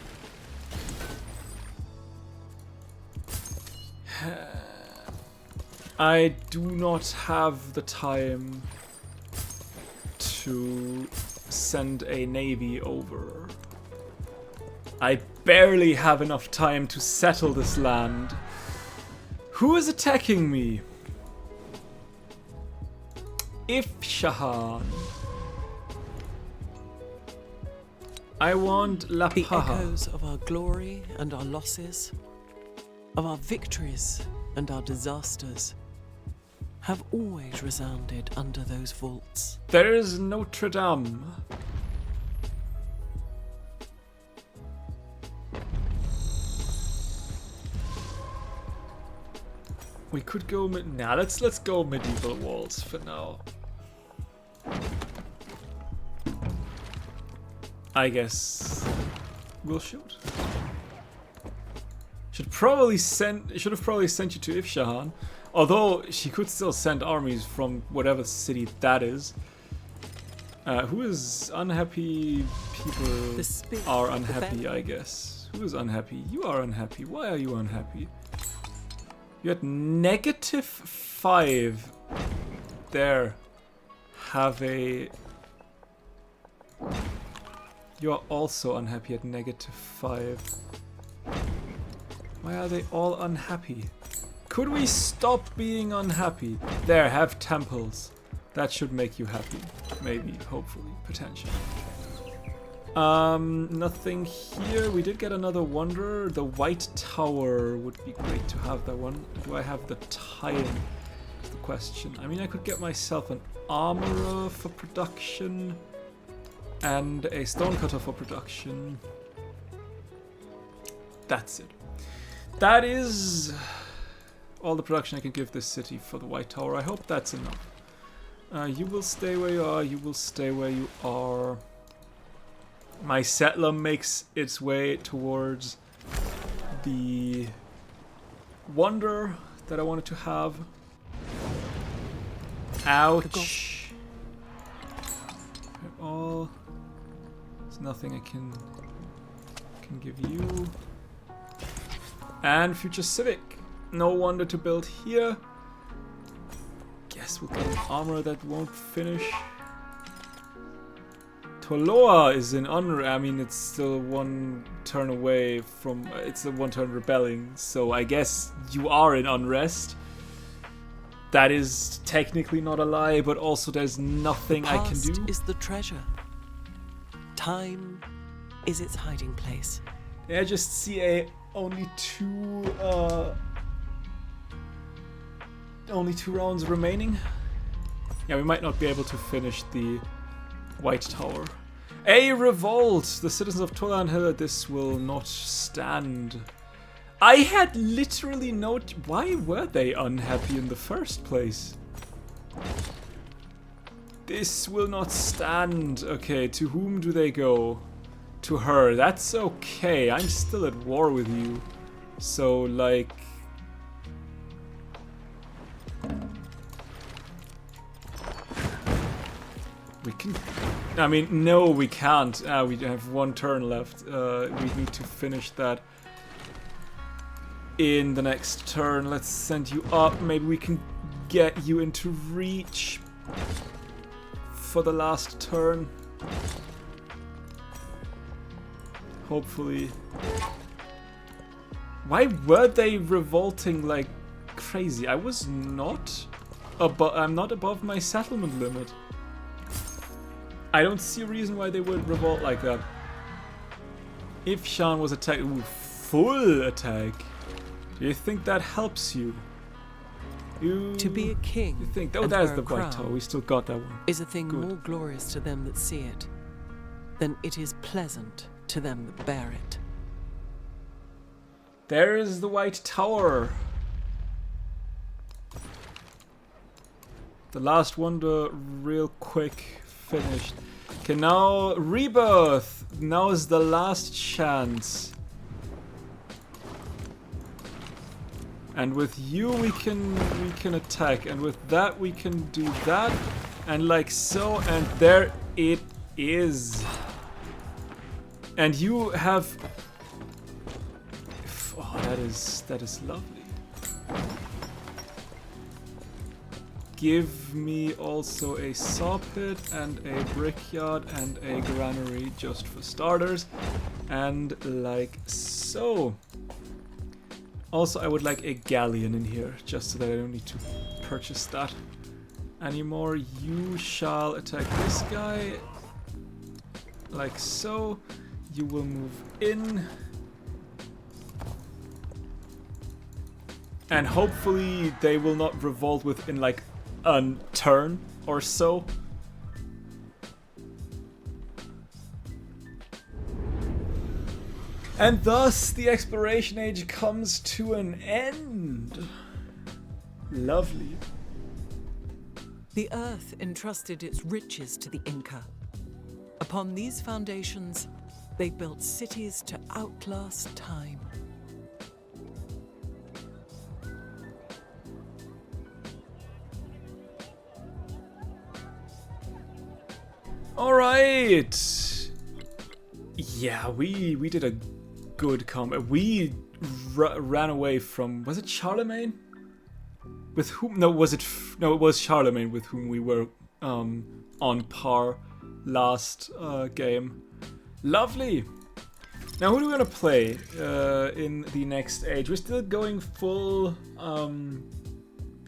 I do not have the time to send a navy over. I barely have enough time to settle this land. Who is attacking me? Ifshahan. I want La The Paha. echoes of our glory and our losses, of our victories and our disasters, have always resounded under those vaults. There is Notre Dame. We could go nah, let's go medieval walls for now. I guess we'll shoot. Should have probably sent you to Ifshahan. Although she could still send armies from whatever city that is. Who is unhappy? People are unhappy, I guess. Who is unhappy? You are unhappy. Why are you unhappy? You're at -5. There. Have a... You're also unhappy at -5. Why are they all unhappy? Could we stop being unhappy? There, have temples. That should make you happy. Maybe, hopefully, potentially. Nothing here. We did get another wonder. The White Tower would be great to have that one. Do I have the time? That's the question. I mean, I could get myself an armorer for production and a stonecutter for production. That's it. That is all the production I can give this city for the White Tower. I hope that's enough. You will stay where you are. You will stay where you are. My settler makes its way towards the wonder that I wanted to have. Ouch. All. There's nothing I can give you. And future civic. No wonder to build here. Guess we'll get an armor that won't finish. Toloa is in unrest. I mean, it's still one turn away from... it's a one turn rebelling, so I guess you are in unrest. That is technically not a lie, but also there's nothing I can do. Past is the treasure. Time is its hiding place. Yeah, I just see only two rounds remaining. Yeah, we might not be able to finish the White Tower. A revolt! The citizens of Tolan Hill, this will not stand. I had literally no... Why were they unhappy in the first place? This will not stand. Okay, to whom do they go? To her. That's okay. I'm still at war with you. So, like... We can... I mean, no, we can't. We have one turn left. We need to finish that in the next turn. Let's send you up. Maybe we can get you into reach for the last turn. Hopefully. Why were they revolting like crazy? I was not above... I'm not above my settlement limit. I don't see a reason why they would revolt like that. If Shan was attacked... Ooh, full attack. Do you think that helps you? To be a king, you think... Oh, there's the White Tower. We still got that one. Is a thing Good. more glorious to them that see it than it is pleasant to them that bear it. There is the White Tower. The last wonder, real quick, finished. Okay, now rebirth. Now is the last chance. And with you we can attack, and with that we can do that, and like so, and there it is. And you have... Oh, that is lovely. give me also a saw pit and a brickyard and a granary just for starters. And like so. Also, I would like a galleon in here, just so that I don't need to purchase that anymore. You shall attack this guy, like so. You will move in. And hopefully they will not revolt within like a turn or so. And thus the exploration age comes to an end. Lovely. The earth entrusted its riches to the Inca. Upon these foundations, they built cities to outlast time. All right. Yeah, we did a good combat. We ran away from, was it Charlemagne? With whom? No, was it? No, it was Charlemagne with whom we were on par last game. Lovely. Now, who do we want to play in the next age? We're still going full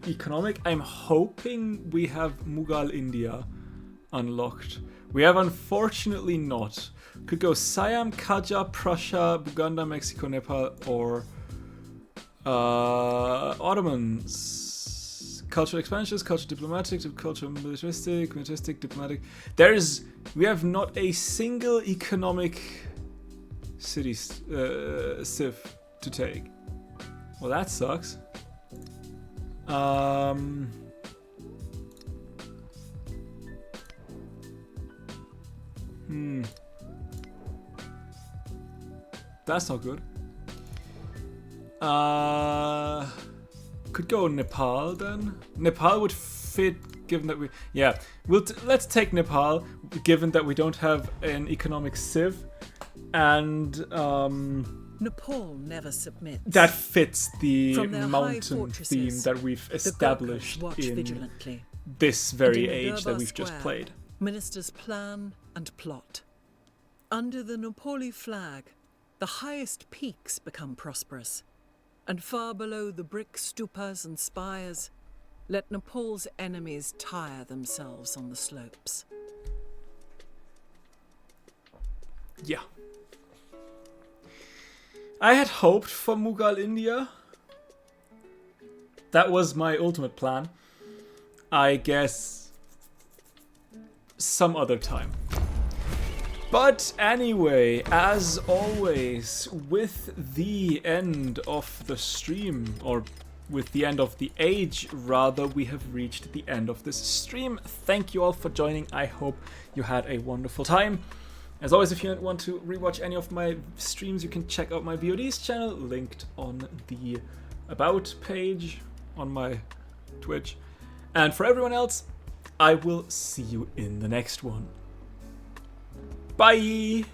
economic. I'm hoping we have Mughal India unlocked. We have unfortunately not. Could go Siam, Qajar, Prussia, Buganda, Mexico, Nepal, or Ottomans. Cultural expansions, cultural diplomatic, cultural militaristic, diplomatic. We have not a single economic city civ to take. Well, that sucks. That's not good. Could go Nepal then. Nepal would fit, given that we... Yeah, let's take Nepal, given that we don't have an economic civ. And Nepal never submits. That fits the From mountain theme that we've established in this very age that we've just played. Ministers plan and plot. Under the Nepali flag, the highest peaks become prosperous, and far below the brick stupas and spires, let Nepal's enemies tire themselves on the slopes. Yeah. I had hoped for Mughal India. That was my ultimate plan. I guess some other time. But anyway, as always, with the end of the stream, or with the end of the age, rather, we have reached the end of this stream. Thank you all for joining. I hope you had a wonderful time. As always, if you want to rewatch any of my streams, you can check out my VODs channel, linked on the About page on my Twitch. And for everyone else, I will see you in the next one. Bye!